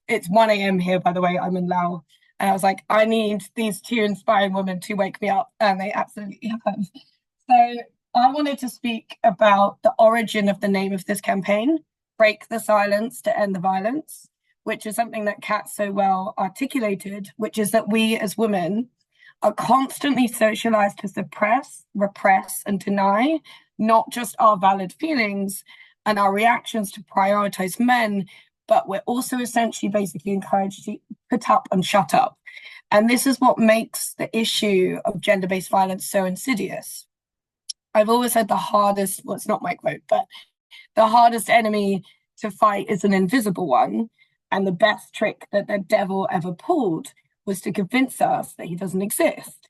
it's 1 a.m. here, by the way, I'm in Laos, and I was like, I need these 2 inspiring women to wake me up, and they absolutely have. So I wanted to speak about the origin of the name of this campaign, Break the Silence to End the Violence, which is something that Kat so well articulated, which is that we as women are constantly socialized to suppress, repress, and deny not just our valid feelings and our reactions to prioritize men, but we're also essentially basically encouraged to put up and shut up. And this is what makes the issue of gender-based violence so insidious. I've always said the hardest, well, it's not my quote, but the hardest enemy to fight is an invisible one. And the best trick that the devil ever pulled was to convince us that he doesn't exist.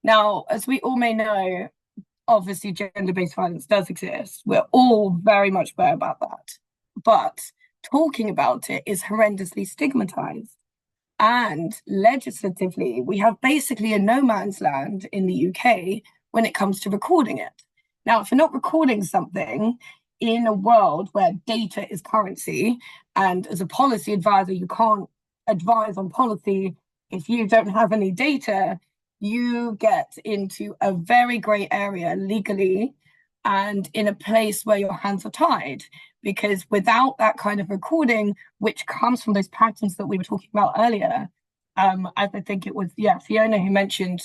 Now, as we all may know, obviously gender-based violence does exist. We're all very much aware about that. But talking about it is horrendously stigmatized. And legislatively, we have basically a no man's land in the UK when it comes to recording it. Now, if you're not recording something in a world where data is currency, and as a policy advisor, you can't advise on policy if you don't have any data, you get into a very grey area legally and in a place where your hands are tied. Because without that kind of recording, which comes from those patterns that we were talking about earlier, as I think it was, Fiona who mentioned,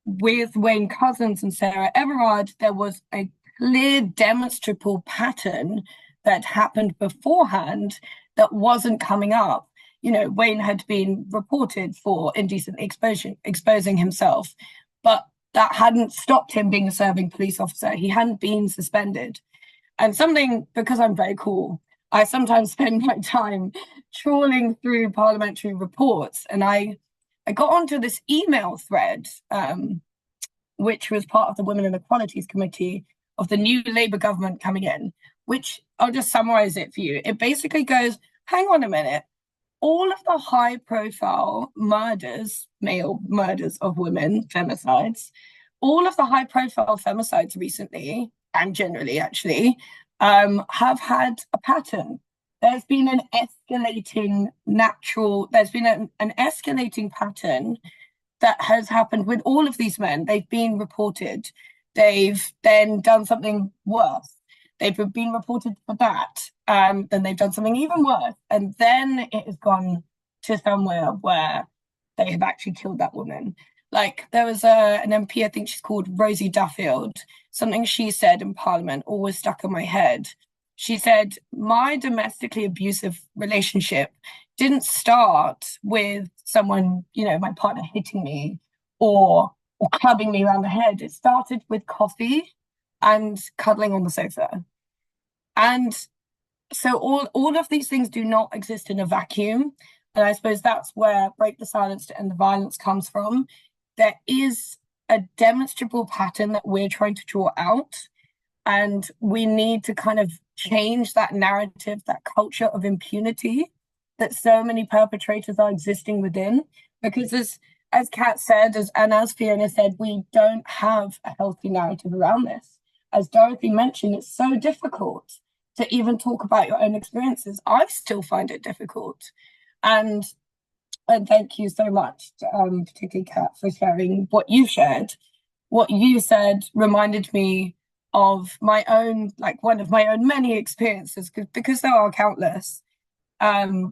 with Wayne Couzens and Sarah Everard, there was a clear demonstrable pattern that happened beforehand that wasn't coming up. You know, Wayne had been reported for indecent exposing himself, but that hadn't stopped him being a serving police officer. He hadn't been suspended. And something, because I'm very cool, I sometimes spend my time trawling through parliamentary reports, and I got onto this email thread, which was part of the Women and Equalities Committee of the new Labour government coming in, which I'll just summarise it for you. It basically goes, hang on a minute, all of the high-profile murders, male murders of women, femicides, all of the high-profile femicides recently, and generally actually, have had a pattern. There's been an escalating an escalating pattern that has happened with all of these men. They've been reported. They've then done something worse. They've been reported for that. Then they've done something even worse. And then it has gone to somewhere where they have actually killed that woman. Like, there was an MP, I think she's called Rosie Duffield, something she said in Parliament always stuck in my head. She said, my domestically abusive relationship didn't start with someone, you know, my partner hitting me or clubbing me around the head. It started with coffee and cuddling on the sofa. And so all of these things do not exist in a vacuum. And I suppose that's where Break the Silence to End the Violence comes from. There is a demonstrable pattern that we're trying to draw out, and we need to kind of change that narrative, that culture of impunity that so many perpetrators are existing within. Because as Kat said, and as Fiona said, we don't have a healthy narrative around this. As Dorothy mentioned, it's so difficult to even talk about your own experiences. I still find it difficult. And thank you so much, particularly Kat, for sharing what you shared. What you said reminded me of my own, like one of my own many experiences, because there are countless,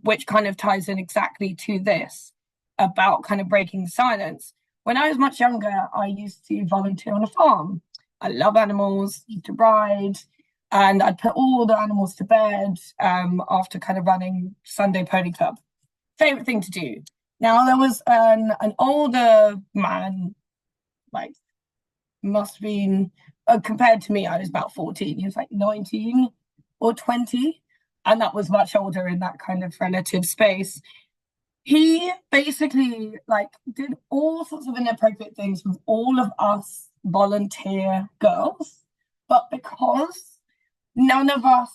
which kind of ties in exactly to this about kind of breaking the silence. When I was much younger, I used to volunteer on a farm. I love animals, used to ride, and I'd put all the animals to bed after kind of running Sunday Pony Club. Favorite thing to do. Now, there was an older man, like, must have been, compared to me, I was about 14. He was like 19 or 20, and that was much older in that kind of relative space. He basically, like, did all sorts of inappropriate things with all of us volunteer girls, but because none of us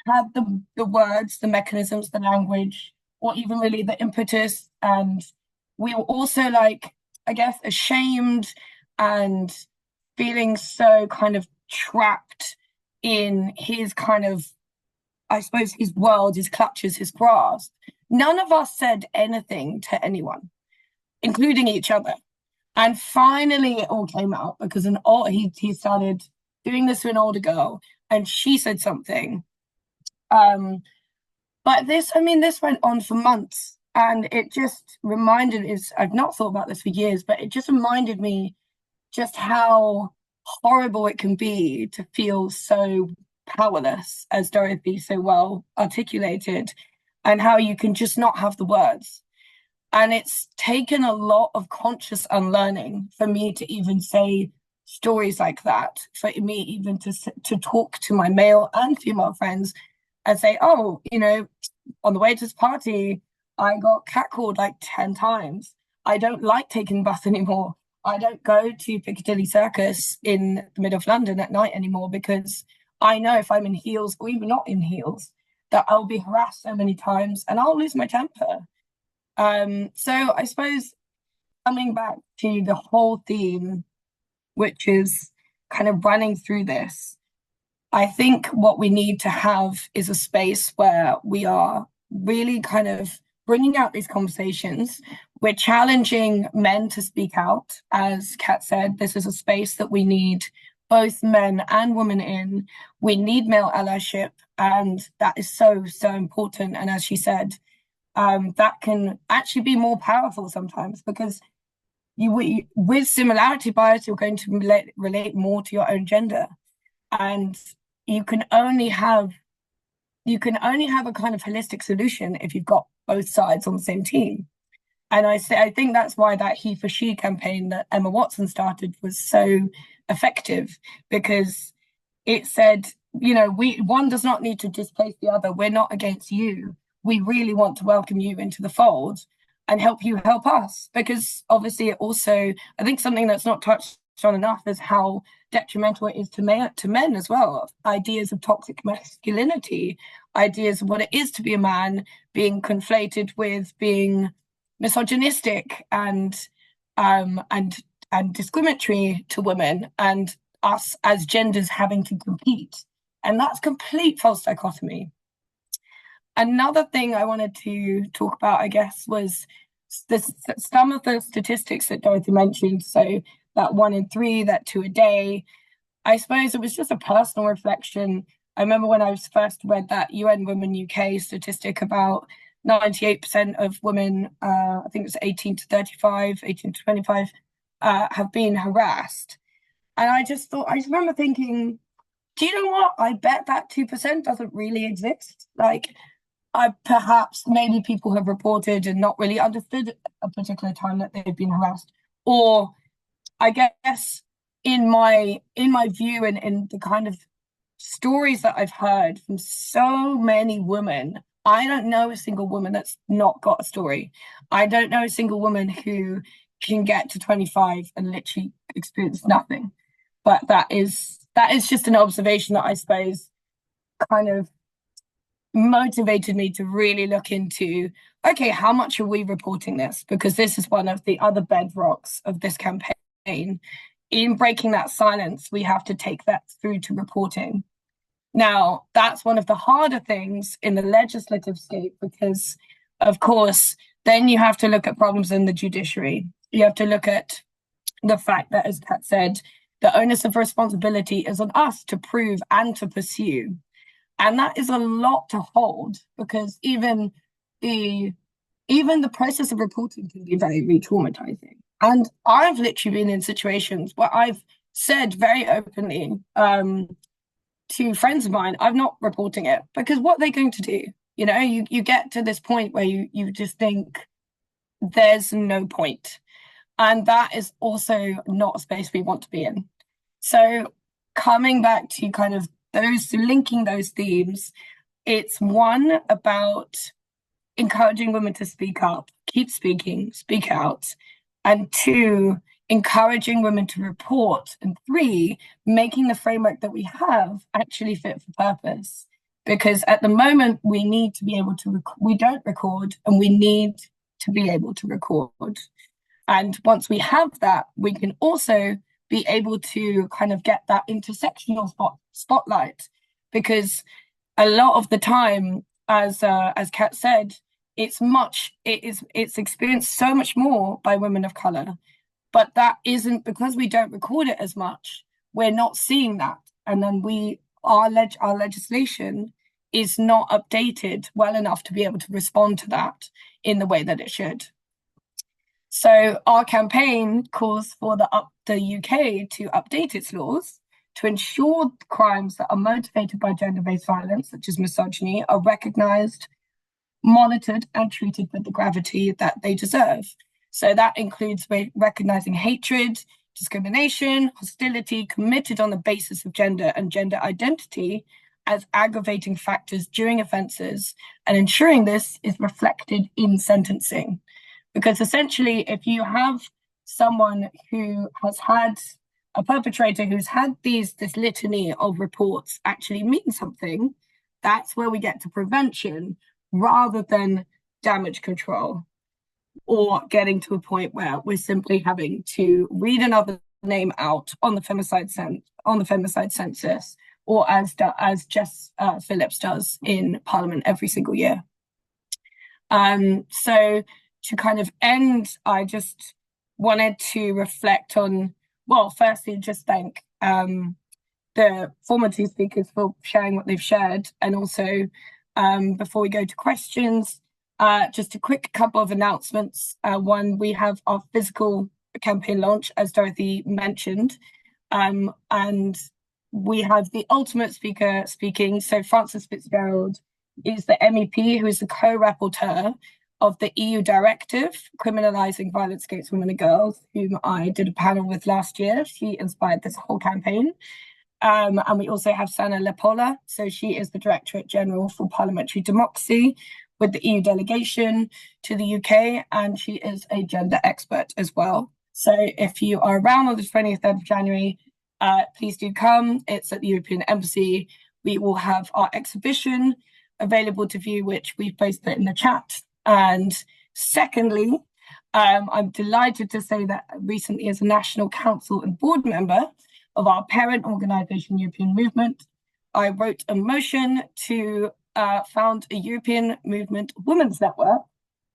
had the words, the mechanisms, the language, or even really the impetus, and we were also, like, I guess, ashamed and feeling so kind of trapped in his kind of, I suppose, his world, his clutches, his grasp. None of us said anything to anyone, including each other. And finally it all came out because he started doing this to an older girl, and she said something. But this went on for months, and it just reminded us, I've not thought about this for years, but it just reminded me just how horrible it can be to feel so powerless, as Dorothy so well articulated, and how you can just not have the words. And it's taken a lot of conscious unlearning for me to even say stories like that, for me even to talk to my male and female friends and say, oh, you know, on the way to this party, I got catcalled like 10 times. I don't like taking the bus anymore. I don't go to Piccadilly Circus in the middle of London at night anymore, because I know if I'm in heels or even not in heels, that I'll be harassed so many times and I'll lose my temper. So I suppose coming back to the whole theme, which is kind of running through this, I think what we need to have is a space where we are really kind of bringing out these conversations. We're challenging men to speak out. As Kat said, this is a space that we need both men and women in. We need male allyship, and that is so, so important. And as she said, that can actually be more powerful sometimes, because with similarity bias, you're going to relate more to your own gender, and you can only have a kind of holistic solution if you've got both sides on the same team. And I think that's why that He for She campaign that Emma Watson started was so effective, because it said, you know, one does not need to displace the other. We're not against you. We really want to welcome you into the fold and help you help us. Because obviously it also, I think something that's not touched on enough is how detrimental it is to men as well. Ideas of toxic masculinity, ideas of what it is to be a man, being conflated with being misogynistic and discriminatory to women, and us as genders having to compete. And that's complete false dichotomy. Another thing I wanted to talk about, I guess, was some of the statistics that Dorothy mentioned. So that 1 in 3, that 2 a day. I suppose it was just a personal reflection. I remember when I first read that UN Women UK statistic about 98% of women, I think it's 18 to 25, have been harassed. And I just remember thinking, do you know what? I bet that 2% doesn't really exist. Like, perhaps maybe people have reported and not really understood a particular time that they've been harassed. Or I guess in my view and in the kind of stories that I've heard from so many women, I don't know a single woman that's not got a story. I don't know a single woman who can get to 25 and literally experience nothing. But that is just an observation that I suppose kind of motivated me to really look into, okay, how much are we reporting this? Because this is one of the other bedrocks of this campaign. In breaking that silence, we have to take that through to reporting. Now, that's one of the harder things in the legislative state, because, of course, then you have to look at problems in the judiciary. You have to look at the fact that, as Kat said, the onus of responsibility is on us to prove and to pursue. And that is a lot to hold, because even the process of reporting can be very re-traumatizing. And I've literally been in situations where I've said very openly to friends of mine, I'm not reporting it, because what are they going to do? You know, you get to this point where you just think there's no point. And that is also not a space we want to be in. So coming back to kind of linking those themes, it's one about encouraging women to speak up, keep speaking, speak out, and 2, encouraging women to report, and 3, making the framework that we have actually fit for purpose. Because at the moment, we need to be able to we don't record, and we need to be able to record. And once we have that, we can also be able to kind of get that intersectional spotlight, because a lot of the time, as Kat said, it's experienced so much more by women of color, but that isn't because we don't record it as much. We're not seeing that, and then our legislation is not updated well enough to be able to respond to that in the way that it should. So our campaign calls for the UK to update its laws to ensure crimes that are motivated by gender-based violence, such as misogyny, are recognised, monitored and treated with the gravity that they deserve. So that includes recognizing hatred, discrimination, hostility committed on the basis of gender and gender identity as aggravating factors during offences, and ensuring this is reflected in sentencing. Because essentially, if you have someone who has had a perpetrator who's had this litany of reports actually mean something, that's where we get to prevention rather than damage control, or getting to a point where we're simply having to read another name out on the femicide census, or as Jess Phillips does in Parliament every single year. So to kind of end, I just wanted to reflect on, well, firstly, just thank the former two speakers for sharing what they've shared, and also before we go to questions, just a quick couple of announcements. One, we have our physical campaign launch, as Dorothy mentioned, and we have the ultimate speaker speaking. So Frances Fitzgerald is the MEP who is the co-rapporteur of the EU directive criminalising violence against women and girls, whom I did a panel with last year. She inspired this whole campaign. And we also have Sana Lepola. So she is the Directorate General for Parliamentary Democracy with the EU delegation to the UK, and she is a gender expert as well. So if you are around on the 20th of January, please do come. It's at the European Embassy. We will have our exhibition available to view, which we've posted in the chat. And secondly, I'm delighted to say that recently, as a National Council and board member of our parent organisation, European Movement, I wrote a motion to found a European Movement Women's Network,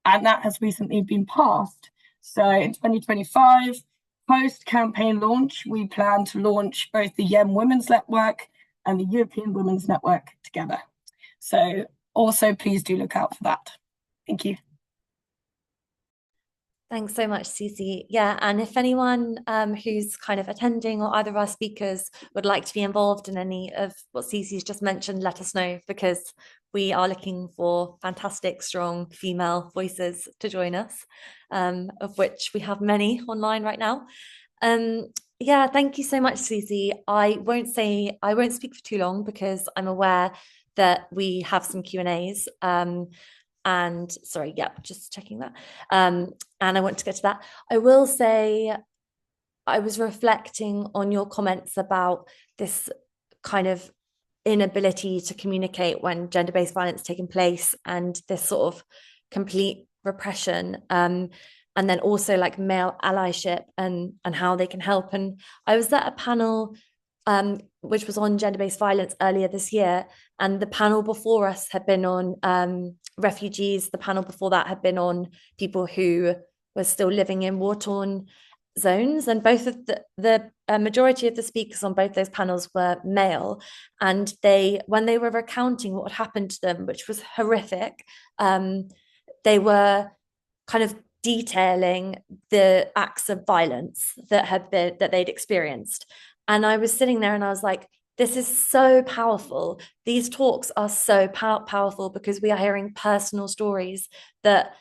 and that has recently been passed. So in 2025, post-campaign launch, we plan to launch both the YEM Women's Network and the European Women's Network together. So also please do look out for that. Thank you. Thanks so much, Cici. Yeah, and if anyone who's kind of attending or either of our speakers would like to be involved in any of what Cici's just mentioned, let us know, because we are looking for fantastic, strong female voices to join us, of which we have many online right now. Yeah, thank you so much, Cici. I won't speak for too long because I'm aware that we have some Q&As. And sorry, yeah, just checking that. And I want to get to that. I will say, I was reflecting on your comments about this kind of inability to communicate when gender-based violence is taking place, and this sort of complete repression, and then also like male allyship and how they can help. And I was at a panel which was on gender-based violence earlier this year, and the panel before us had been on refugees. The panel before that had been on people who were still living in war-torn zones, and both of the majority of the speakers on both those panels were male, and when they were recounting what had happened to them, which was horrific, they were kind of detailing the acts of violence that they'd experienced. And I was sitting there and I was like, this is so powerful. These talks are so powerful because we are hearing personal stories that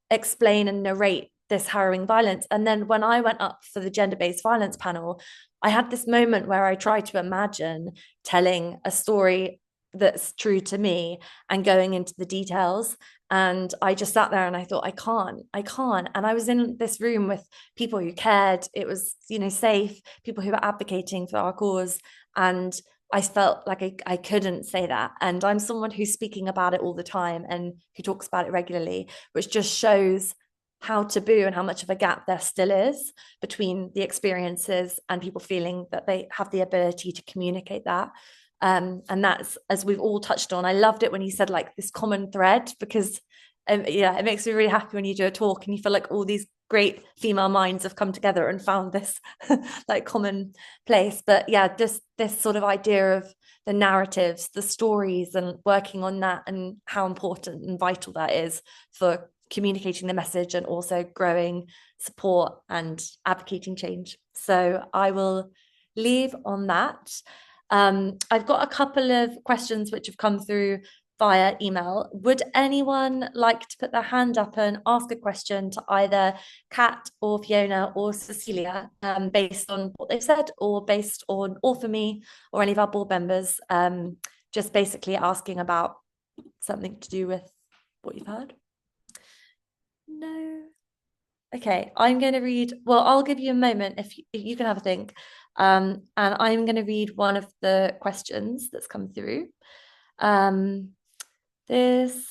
explain and narrate this harrowing violence. And then when I went up for the gender-based violence panel, I had this moment where I tried to imagine telling a story that's true to me and going into the details. And I just sat there and I thought, I can't. And I was in this room with people who cared. It was, safe, people who were advocating for our cause. And I felt like I couldn't say that. And I'm someone who's speaking about it all the time and who talks about it regularly, which just shows how taboo and how much of a gap there still is between the experiences and people feeling that they have the ability to communicate that. And that's, as we've all touched on, I loved it when you said like this common thread, because it makes me really happy when you do a talk and you feel like all these great female minds have come together and found this like common place. But yeah, just this sort of idea of the narratives, the stories, and working on that, and how important and vital that is for communicating the message and also growing support and advocating change. So I will leave on that. I've got a couple of questions which have come through via email. Would anyone like to put their hand up and ask a question to either Kat or Fiona or Cecilia, based on what they've said, or based on, or for me or any of our board members, just basically asking about something to do with what you've heard? No. Okay, I'm going to read, well, I'll give you a moment if you can have a think. And I'm going to read one of the questions that's come through. This,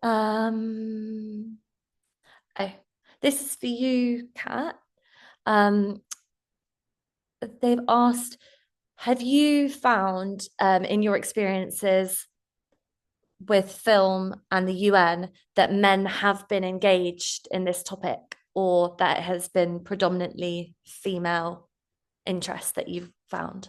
oh, this is for you, Kat. They've asked, have you found in your experiences with film and the UN that men have been engaged in this topic, or that it has been predominantly female interest that you've found?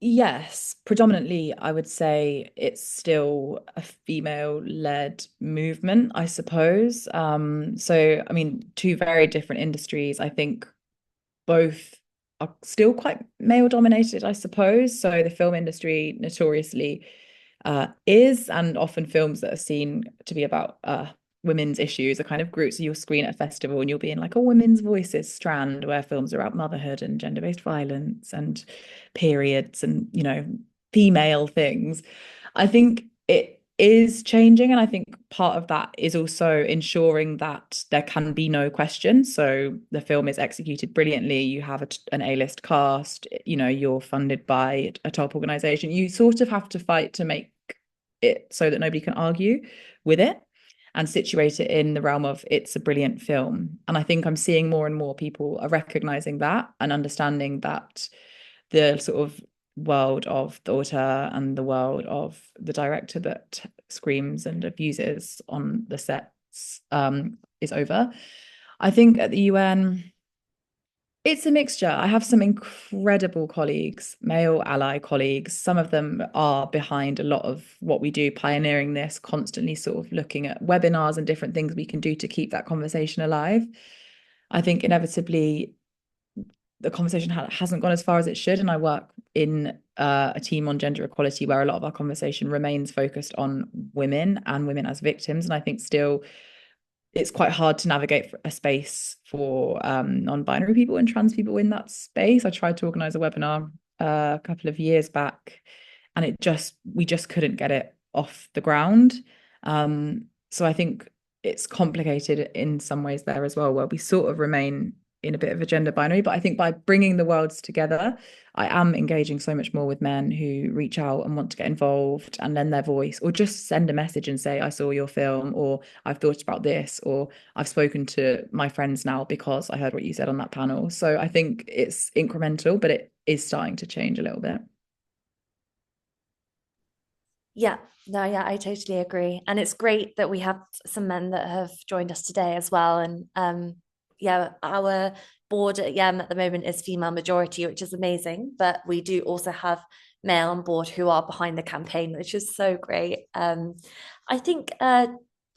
Yes, predominantly I would say it's still a female-led movement, I suppose. So I mean, two very different industries. I think both are still quite male-dominated, I suppose. So the film industry notoriously is, and often films that are seen to be about women's issues are kind of grouped. So you'll screen at a festival and you'll be in like a women's voices strand where films are about motherhood and gender-based violence and periods and, you know, female things. I think it is changing, and I think part of that is also ensuring that there can be no question. So the film is executed brilliantly, you have an A-list cast, you know, you're funded by a top organization, you sort of have to fight to make it so that nobody can argue with it and situate it in the realm of it's a brilliant film. And I think I'm seeing more and more people are recognizing that and understanding that the sort of world of the auteur and the world of the director that screams and abuses on the sets is over. I think at the UN, it's a mixture. I have some incredible colleagues, male ally colleagues. Some of them are behind a lot of what we do, pioneering this, constantly sort of looking at webinars and different things we can do to keep that conversation alive. I think inevitably the conversation hasn't gone as far as it should. And I work in a team on gender equality where a lot of our conversation remains focused on women and women as victims. And I think still it's quite hard to navigate a space for non-binary people and trans people in that space. I tried to organize a webinar a couple of years back and we just couldn't get it off the ground. So I think it's complicated in some ways there as well, where we sort of remain in a bit of a gender binary. But I think by bringing the worlds together, I am engaging so much more with men who reach out and want to get involved and lend their voice, or just send a message and say, I saw your film, or I've thought about this, or I've spoken to my friends now because I heard what you said on that panel. So I think it's incremental, but it is starting to change a little bit. Yeah, no, yeah, I totally agree. And it's great that we have some men that have joined us today as well. And yeah, our board at YEM at the moment is female majority, which is amazing. But we do also have male on board who are behind the campaign, which is so great. I think,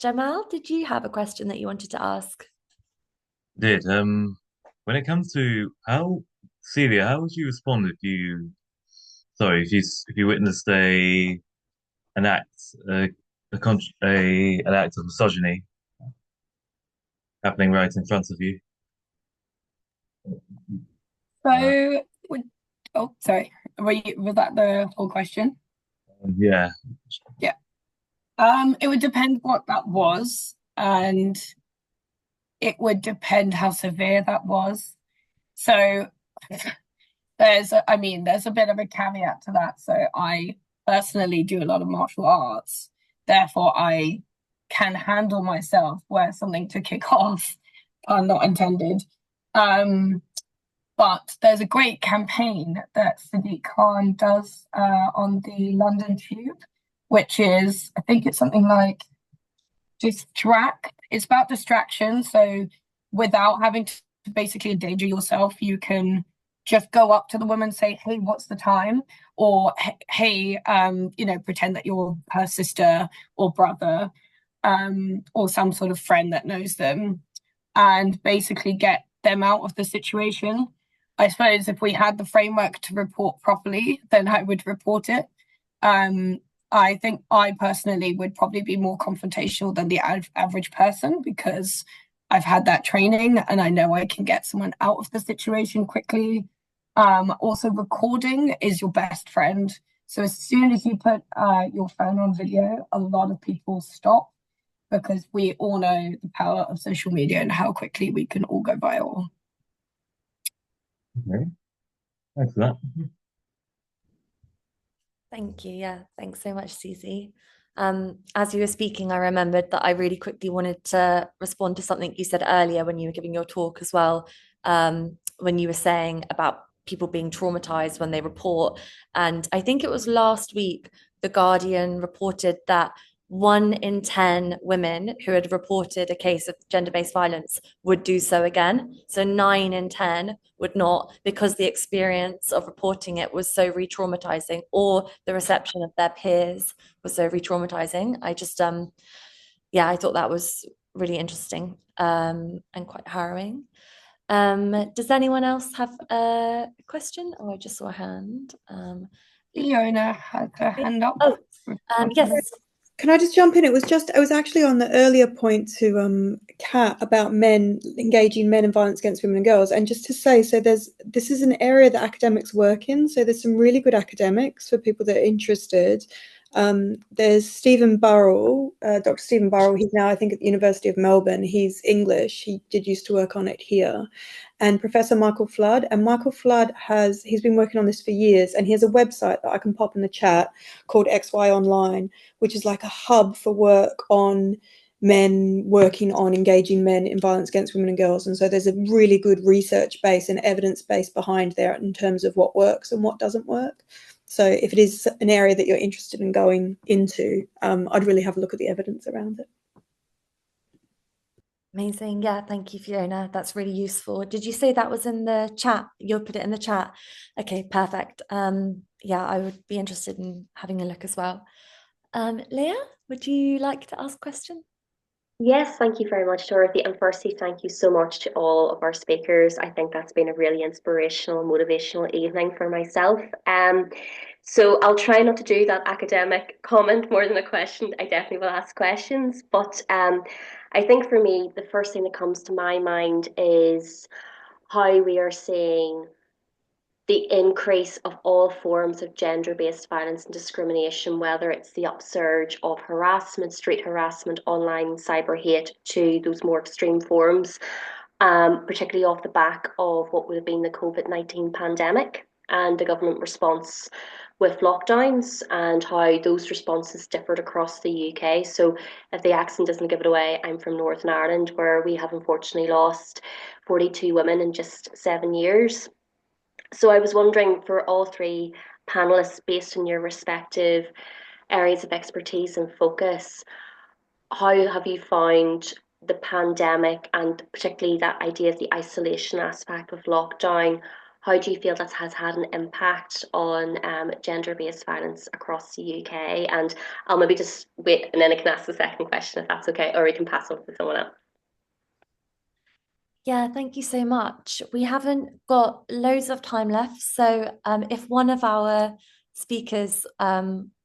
Jamal, did you have a question that you wanted to ask? Did when it comes to Celia, how would you respond if you witnessed an act an act of misogyny happening right in front of you? So, sorry, was that the whole question? Yeah. Yeah. It would depend what that was, and it would depend how severe that was. So there's a bit of a caveat to that. So I personally do a lot of martial arts, therefore I can handle myself where something to kick off, not intended. But there's a great campaign that Sadiq Khan does on the London Tube, which is, I think it's something like it's about distraction. So without having to basically endanger yourself, you can just go up to the woman, say, hey, what's the time? Or, hey, pretend that you're her sister or brother, or some sort of friend that knows them, and basically get them out of the situation. I suppose if we had the framework to report properly, then I would report it. I think I personally would probably be more confrontational than the average person, because I've had that training and I know I can get someone out of the situation quickly. Also, recording is your best friend. So as soon as you put your phone on video, a lot of people stop, because we all know the power of social media and how quickly we can all go viral. Okay, thanks for that. Thank you. Yeah, thanks so much, Cici. As you were speaking, I remembered that I really quickly wanted to respond to something you said earlier when you were giving your talk as well, when you were saying about people being traumatized when they report. And I think it was last week, The Guardian reported that 1 in 10 women who had reported a case of gender-based violence would do so again. So 9 in 10 would not, because the experience of reporting it was so re-traumatizing, or the reception of their peers was so re-traumatizing. I just, yeah, I thought that was really interesting, and quite harrowing. Does anyone else have a question? Oh, I just saw a hand. Fiona has her hand up. Oh, yes. Can I just jump in? It was actually on the earlier point to Kat about engaging men in violence against women and girls. And just to say, so this is an area that academics work in. So there's some really good academics for people that are interested. There's Stephen Burrell, Dr. Stephen Burrell. He's now, I think, at the University of Melbourne. He's English. He did used to work on it here. And Professor Michael Flood. And Michael Flood he's been working on this for years. And he has a website that I can pop in the chat called XY Online, which is like a hub for work on men working on engaging men in violence against women and girls. And so there's a really good research base and evidence base behind there in terms of what works and what doesn't work. So if it is an area that you're interested in going into, I'd really have a look at the evidence around it. Amazing. Yeah, thank you, Fiona. That's really useful. Did you say that was in the chat? You'll put it in the chat. Okay, perfect. Yeah, I would be interested in having a look as well. Leah, would you like to ask a question? Yes, thank you very much, Dorothy. And firstly, thank you so much to all of our speakers. I think that's been a really inspirational and motivational evening for myself. So I'll try not to do that academic comment more than a question. I definitely will ask questions. But I think for me, the first thing that comes to my mind is how we are seeing the increase of all forms of gender-based violence and discrimination, whether it's the upsurge of harassment, street harassment, online cyber hate, to those more extreme forms, particularly off the back of what would have been the COVID-19 pandemic and the government response with lockdowns, and how those responses differed across the UK. So if the accent doesn't give it away, I'm from Northern Ireland, where we have unfortunately lost 42 women in just 7 years. So I was wondering, for all three panelists, based on your respective areas of expertise and focus, how have you found the pandemic, and particularly that idea of the isolation aspect of lockdown? How do you feel that has had an impact on gender-based violence across the UK? And I'll maybe just wait, and then I can ask the second question if that's okay, or we can pass on to someone else. Yeah, thank you so much. We haven't got loads of time left, so if one of our speakers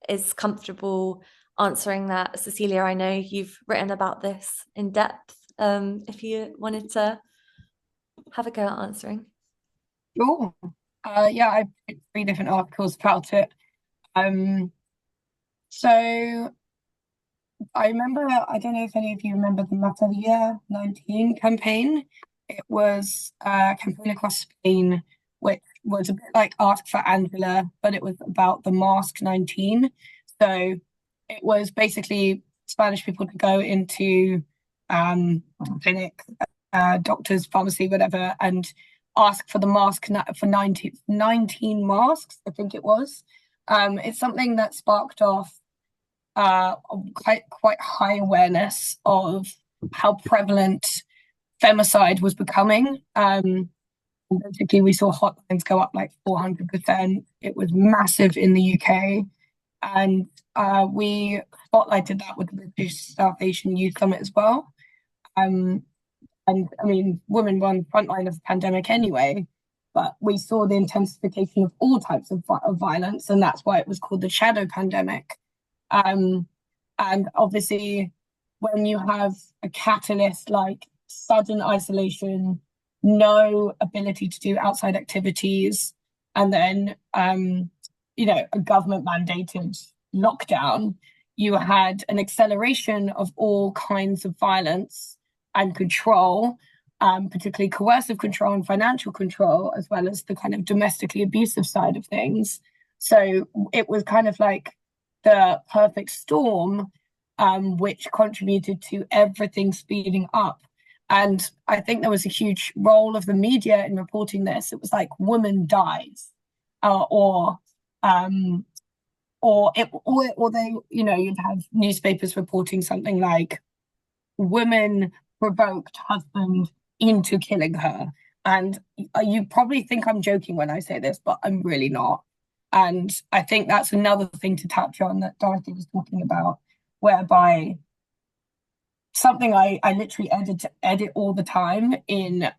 is comfortable answering that, Cecilia, I know you've written about this in depth. If you wanted to have a go at answering. Sure. Yeah, I picked 3 different articles about it. So I remember, I don't know if any of you remember the Mataria 19 campaign. It was a campaign across Spain, which was a bit like Ask for Angela, but it was about the Mask 19. So it was basically Spanish people to go into clinic, doctors, pharmacy, whatever, and ask for the mask for 19 masks, I think it was. It's something that sparked off quite high awareness of how prevalent femicide was becoming. Particularly, we saw hotlines go up like 400%. It was massive in the UK, and we spotlighted that with the British South Asian Youth Summit as well. And I mean, women were on the front line of the pandemic anyway. but we saw the intensification of all types of violence, and that's why it was called the shadow pandemic. And obviously, when you have a catalyst like sudden isolation, no ability to do outside activities, and then a government mandated lockdown, you had an acceleration of all kinds of violence and control, particularly coercive control and financial control, as well as the kind of domestically abusive side of things. So it was kind of like the perfect storm, which contributed to everything speeding up. And I think there was a huge role of the media in reporting this. It was like woman dies, or they, you'd have newspapers reporting something like women provoked husband into killing her. And you probably think I'm joking when I say this, but I'm really not. And I think that's another thing to touch on that Dorothy was talking about, whereby something I literally edit all the time in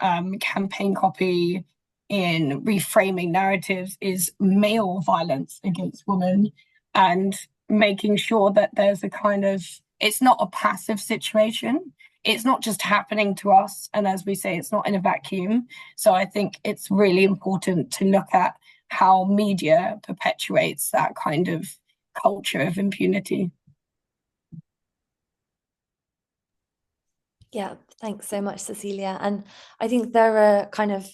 campaign copy, in reframing narratives, is male violence against women, and making sure that there's a kind of, it's not a passive situation. It's not just happening to us. And as we say, it's not in a vacuum. So I think it's really important to look at how media perpetuates that kind of culture of impunity. Yeah, thanks so much, Cecilia. And I think there are kind of,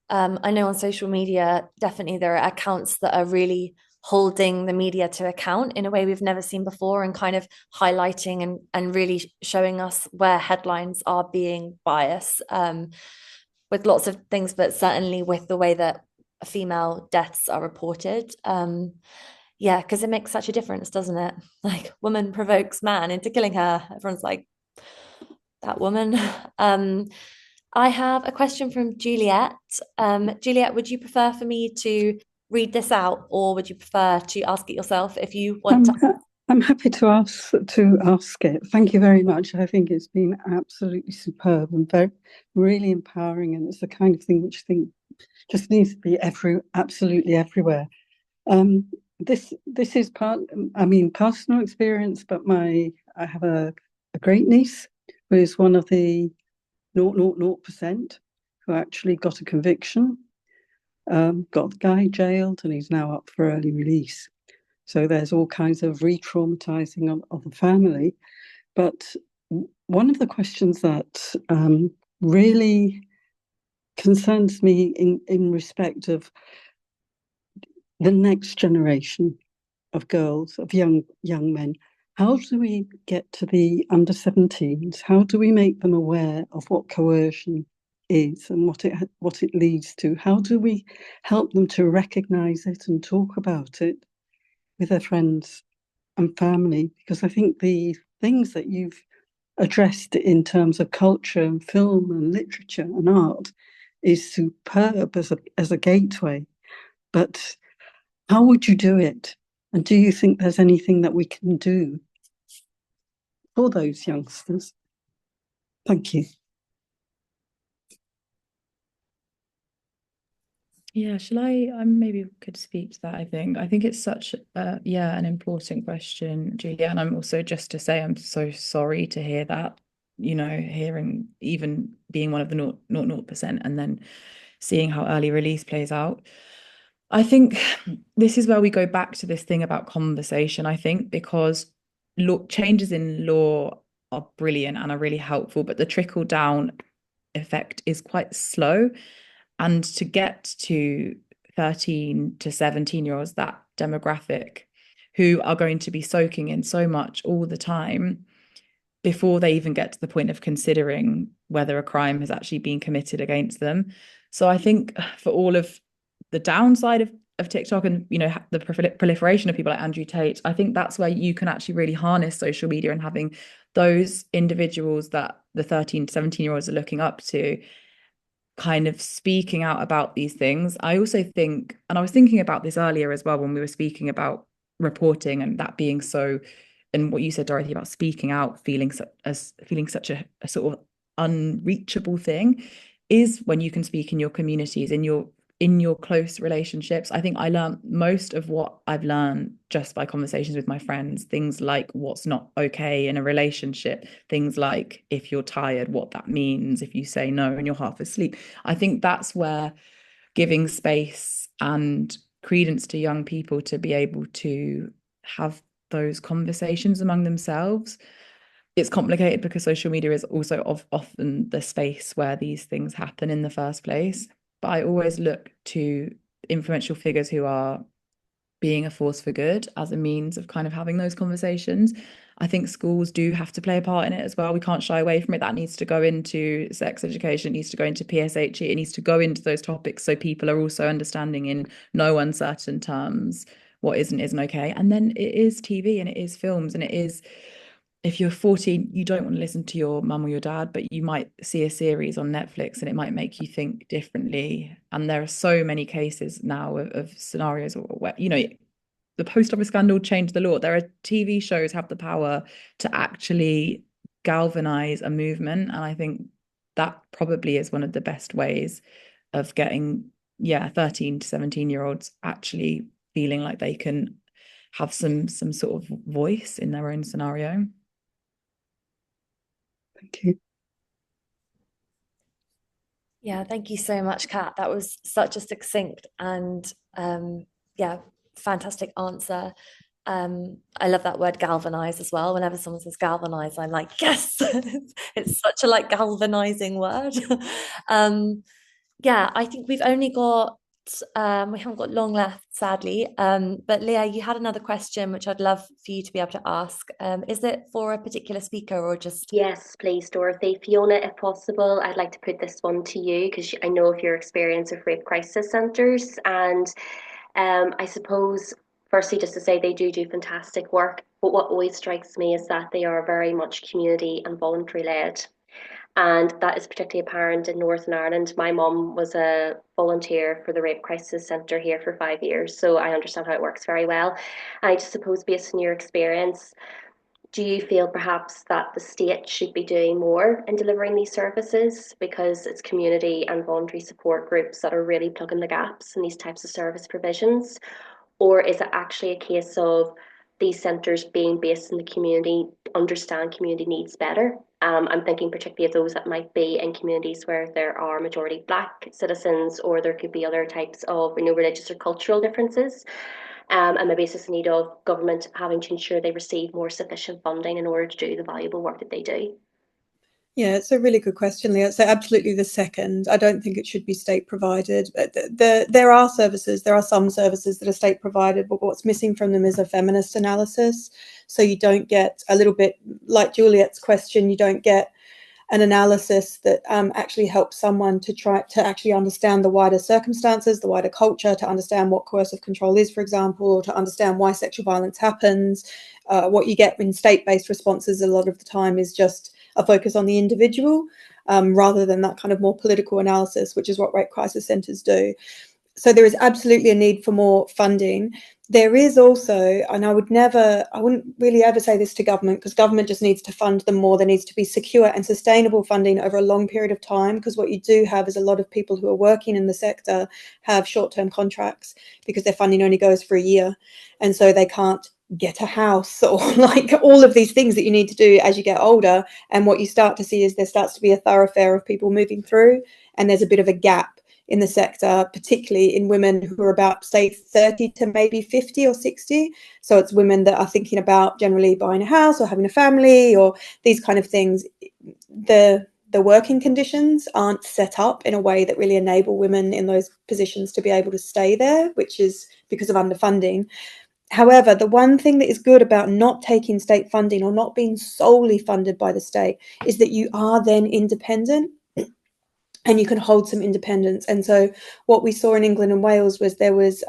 I know on social media, definitely there are accounts that are really holding the media to account in a way we've never seen before, and kind of highlighting and really showing us where headlines are being biased, with lots of things, but certainly with the way that female deaths are reported. Yeah, because it makes such a difference, doesn't it? Like, woman provokes man into killing her. Everyone's like, that woman. I have a question from Juliet. Juliet, would you prefer for me to read this out, or would you prefer to ask it yourself if you want to? I'm happy to ask it. Thank you very much. I think it's been absolutely superb and very, really empowering, and it's the kind of thing which I think just needs to be absolutely everywhere. This is personal experience, but I have a great niece who is one of the 0.00% who actually got a conviction, got the guy jailed, and he's now up for early release. So there's all kinds of re-traumatizing of the family. But one of the questions that really concerns me in respect of the next generation of girls, of young men, how do we get to the under 17s? How do we make them aware of what coercion is and what it leads to? How do we help them to recognize it and talk about it with their friends and family? Because I think the things that you've addressed in terms of culture and film and literature and art is superb as a gateway. But how would you do it? And do you think there's anything that we can do for those youngsters? Thank you. Yeah, shall I maybe could speak to that. I think it's such an important question, Julia. And I'm also, just to say, I'm so sorry to hear that, hearing, even being one of the 0.00% and then seeing how early release plays out. I think this is where we go back to this thing about conversation, I think, because changes in law are brilliant and are really helpful, but the trickle down effect is quite slow. And to get to 13 to 17-year-olds, that demographic, who are going to be soaking in so much all the time before they even get to the point of considering whether a crime has actually been committed against them. So I think for all of the downside of TikTok and, the proliferation of people like Andrew Tate, I think that's where you can actually really harness social media, and having those individuals that the 13 to 17-year-olds are looking up to kind of speaking out about these things. I also think, and I was thinking about this earlier as well when we were speaking about reporting and that being so, and what you said, Dorothy, about speaking out, feeling such a sort of unreachable thing, is when you can speak in your communities, in your in your close relationships. I think I learned most of what I've learned just by conversations with my friends, things like what's not okay in a relationship, things like if you're tired, what that means, if you say no and you're half asleep. I think that's where giving space and credence to young people to be able to have those conversations among themselves. It's complicated because social media is also often the space where these things happen in the first place. But I always look to influential figures who are being a force for good as a means of kind of having those conversations. I think schools do have to play a part in it as well. We can't shy away from it. That needs to go into sex education, it needs to go into PSHE, it needs to go into those topics so people are also understanding in no uncertain terms what isn't okay. And then it is TV and it is films and it is, if you're 14, you don't want to listen to your mum or your dad, but you might see a series on Netflix and it might make you think differently. And there are so many cases now of scenarios where, you know, the post office scandal changed the law. There are TV shows have the power to actually galvanize a movement. And I think that probably is one of the best ways of getting, 13 to 17-year-olds actually feeling like they can have some sort of voice in their own scenario. Thank you. Yeah, thank you so much, Kat. That was such a succinct and fantastic answer. I love that word galvanize as well. Whenever someone says galvanize, I'm like, yes, it's such a like galvanizing word. I think we've only got we haven't got long left, sadly. But Leah, you had another question which I'd love for you to be able to ask. Is it for a particular speaker or just? Yes, please, Dorothy. Fiona, if possible, I'd like to put this one to you because I know of your experience of rape crisis centres, and I suppose firstly just to say they do fantastic work, but what always strikes me is that they are very much community and voluntary led. And that is particularly apparent in Northern Ireland. My mum was a volunteer for the Rape Crisis Centre here for 5 years, so I understand how it works very well. And I just suppose, based on your experience, do you feel perhaps that the state should be doing more in delivering these services because it's community and voluntary support groups that are really plugging the gaps in these types of service provisions? Or is it actually a case of these centres being based in the community, understand community needs better? I'm thinking particularly of those that might be in communities where there are majority Black citizens, or there could be other types of religious or cultural differences. And maybe it's just a need of government having to ensure they receive more sufficient funding in order to do the valuable work that they do. Yeah, it's a really good question, Leah. So absolutely the second. I don't think it should be state provided. There are services, there are some services that are state provided, but what's missing from them is a feminist analysis. So you don't get, a little bit like Juliet's question, you don't get an analysis that actually helps someone to try to actually understand the wider circumstances, the wider culture, to understand what coercive control is, for example, or to understand why sexual violence happens. What you get in state-based responses a lot of the time is just a focus on the individual rather than that kind of more political analysis, which is what rape crisis centres do. So there is absolutely a need for more funding. There is also, and I wouldn't really ever say this to government, because government just needs to fund them more. There needs to be secure and sustainable funding over a long period of time, because what you do have is a lot of people who are working in the sector have short-term contracts because their funding only goes for a year. And so they can't get a house or like all of these things that you need to do as you get older. And what you start to see is there starts to be a thoroughfare of people moving through, and there's a bit of a gap in the sector, particularly in women who are about, say, 30 to maybe 50 or 60. So it's women that are thinking about generally buying a house or having a family or these kind of things. The working conditions aren't set up in a way that really enable women in those positions to be able to stay there, which is because of underfunding. However, the one thing that is good about not taking state funding or not being solely funded by the state is that you are then independent and you can hold some independence. And so what we saw in England and Wales was there was,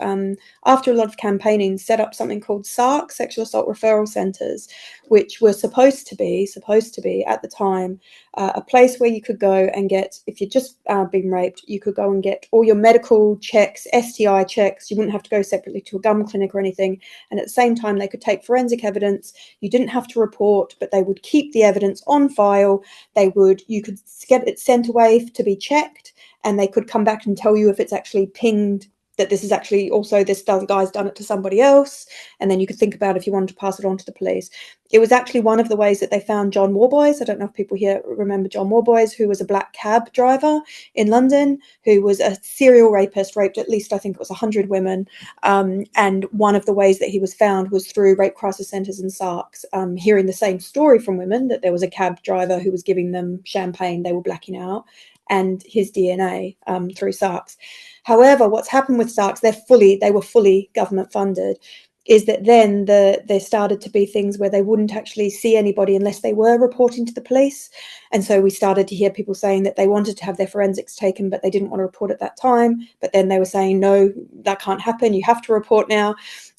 after a lot of campaigning, set up something called SARC, Sexual Assault Referral Centres, which were supposed to be at the time, a place where you could go and get, if you'd just been raped, you could go and get all your medical checks, STI checks. You wouldn't have to go separately to a gum clinic or anything. And at the same time, they could take forensic evidence. You didn't have to report, but they would keep the evidence on file. You could get it sent away to be checked, and they could come back and tell you if it's actually pinged that this is actually also this guy's done it to somebody else, and then you could think about if you wanted to pass it on to the police. It was actually one of the ways that they found John Warboys. I don't know if people here remember John Warboys, who was a black cab driver in London, who was a serial rapist, raped at least, I think it was 100 women. And one of the ways that he was found was through rape crisis centres and SARCs, hearing the same story from women, that there was a cab driver who was giving them champagne, they were blacking out, and his DNA through SARCs. However, what's happened with SARCs, they were fully government funded, is that then there started to be things where they wouldn't actually see anybody unless they were reporting to the police. And so we started to hear people saying that they wanted to have their forensics taken, but they didn't want to report at that time. But then they were saying, no, that can't happen. You have to report now.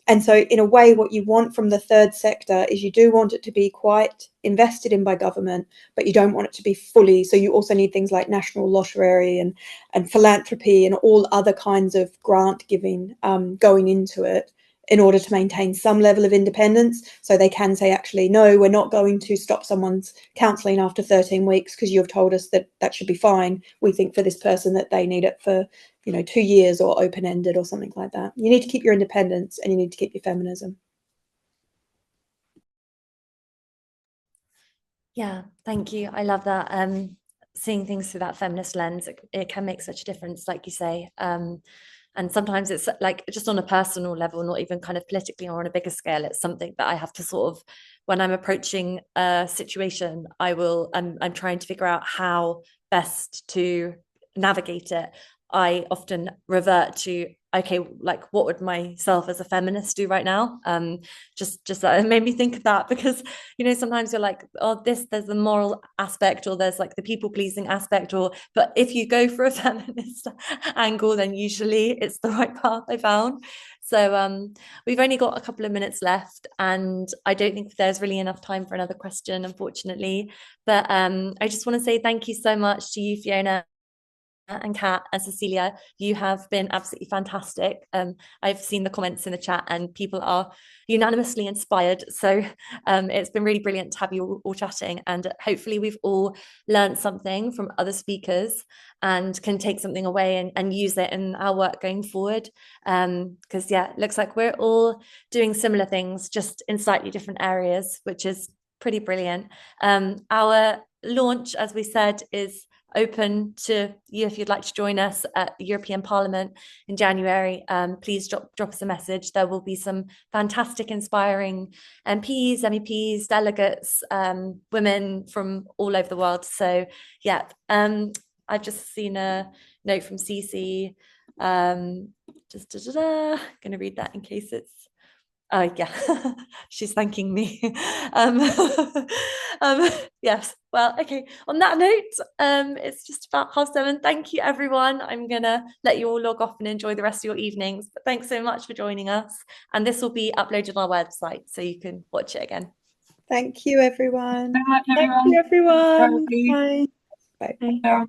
And so in a way, what you want from the third sector is you do want it to be quite invested in by government, but you don't want it to be fully. So you also need things like national lottery and philanthropy and all other kinds of grant giving going into it in order to maintain some level of independence. So they can say, actually, no, we're not going to stop someone's counselling after 13 weeks because you've told us that that should be fine. We think for this person that they need it for 2 years or open-ended or something like that. You need to keep your independence and you need to keep your feminism. Yeah, thank you. I love that. Seeing things through that feminist lens, it can make such a difference, like you say. And sometimes it's like just on a personal level, not even kind of politically or on a bigger scale. It's something that I have to sort of, when I'm approaching a situation, I'm trying to figure out how best to navigate it. I often revert to, okay, like what would myself as a feminist do right now? Just that it made me think of that, because sometimes you're like, oh, there's the moral aspect, or there's like the people pleasing aspect, but if you go for a feminist angle, then usually it's the right path, I found. So we've only got a couple of minutes left, and I don't think there's really enough time for another question, unfortunately. But I just want to say thank you so much to you, Fiona, and Kat and Cecilia. You have been absolutely fantastic. I've seen the comments in the chat and people are unanimously inspired. So it's been really brilliant to have you all chatting, and hopefully we've all learned something from other speakers and can take something away and use it in our work going forward. Because it looks like we're all doing similar things, just in slightly different areas, which is pretty brilliant. Our launch, as we said, is open to you if you'd like to join us at the European Parliament in January. Please drop us a message. There will be some fantastic, inspiring MPs, MEPs, delegates, women from all over the world. So I've just seen a note from Cece. Gonna read that in case it's she's thanking me. Yes, well, okay, on that note, it's just about 7:30. Thank you, everyone. I'm gonna let you all log off and enjoy the rest of your evenings, but thanks so much for joining us, and this will be uploaded on our website so you can watch it again. Thank you, everyone. Thank you, everyone. Thank you, everyone. Bye. Bye. Bye.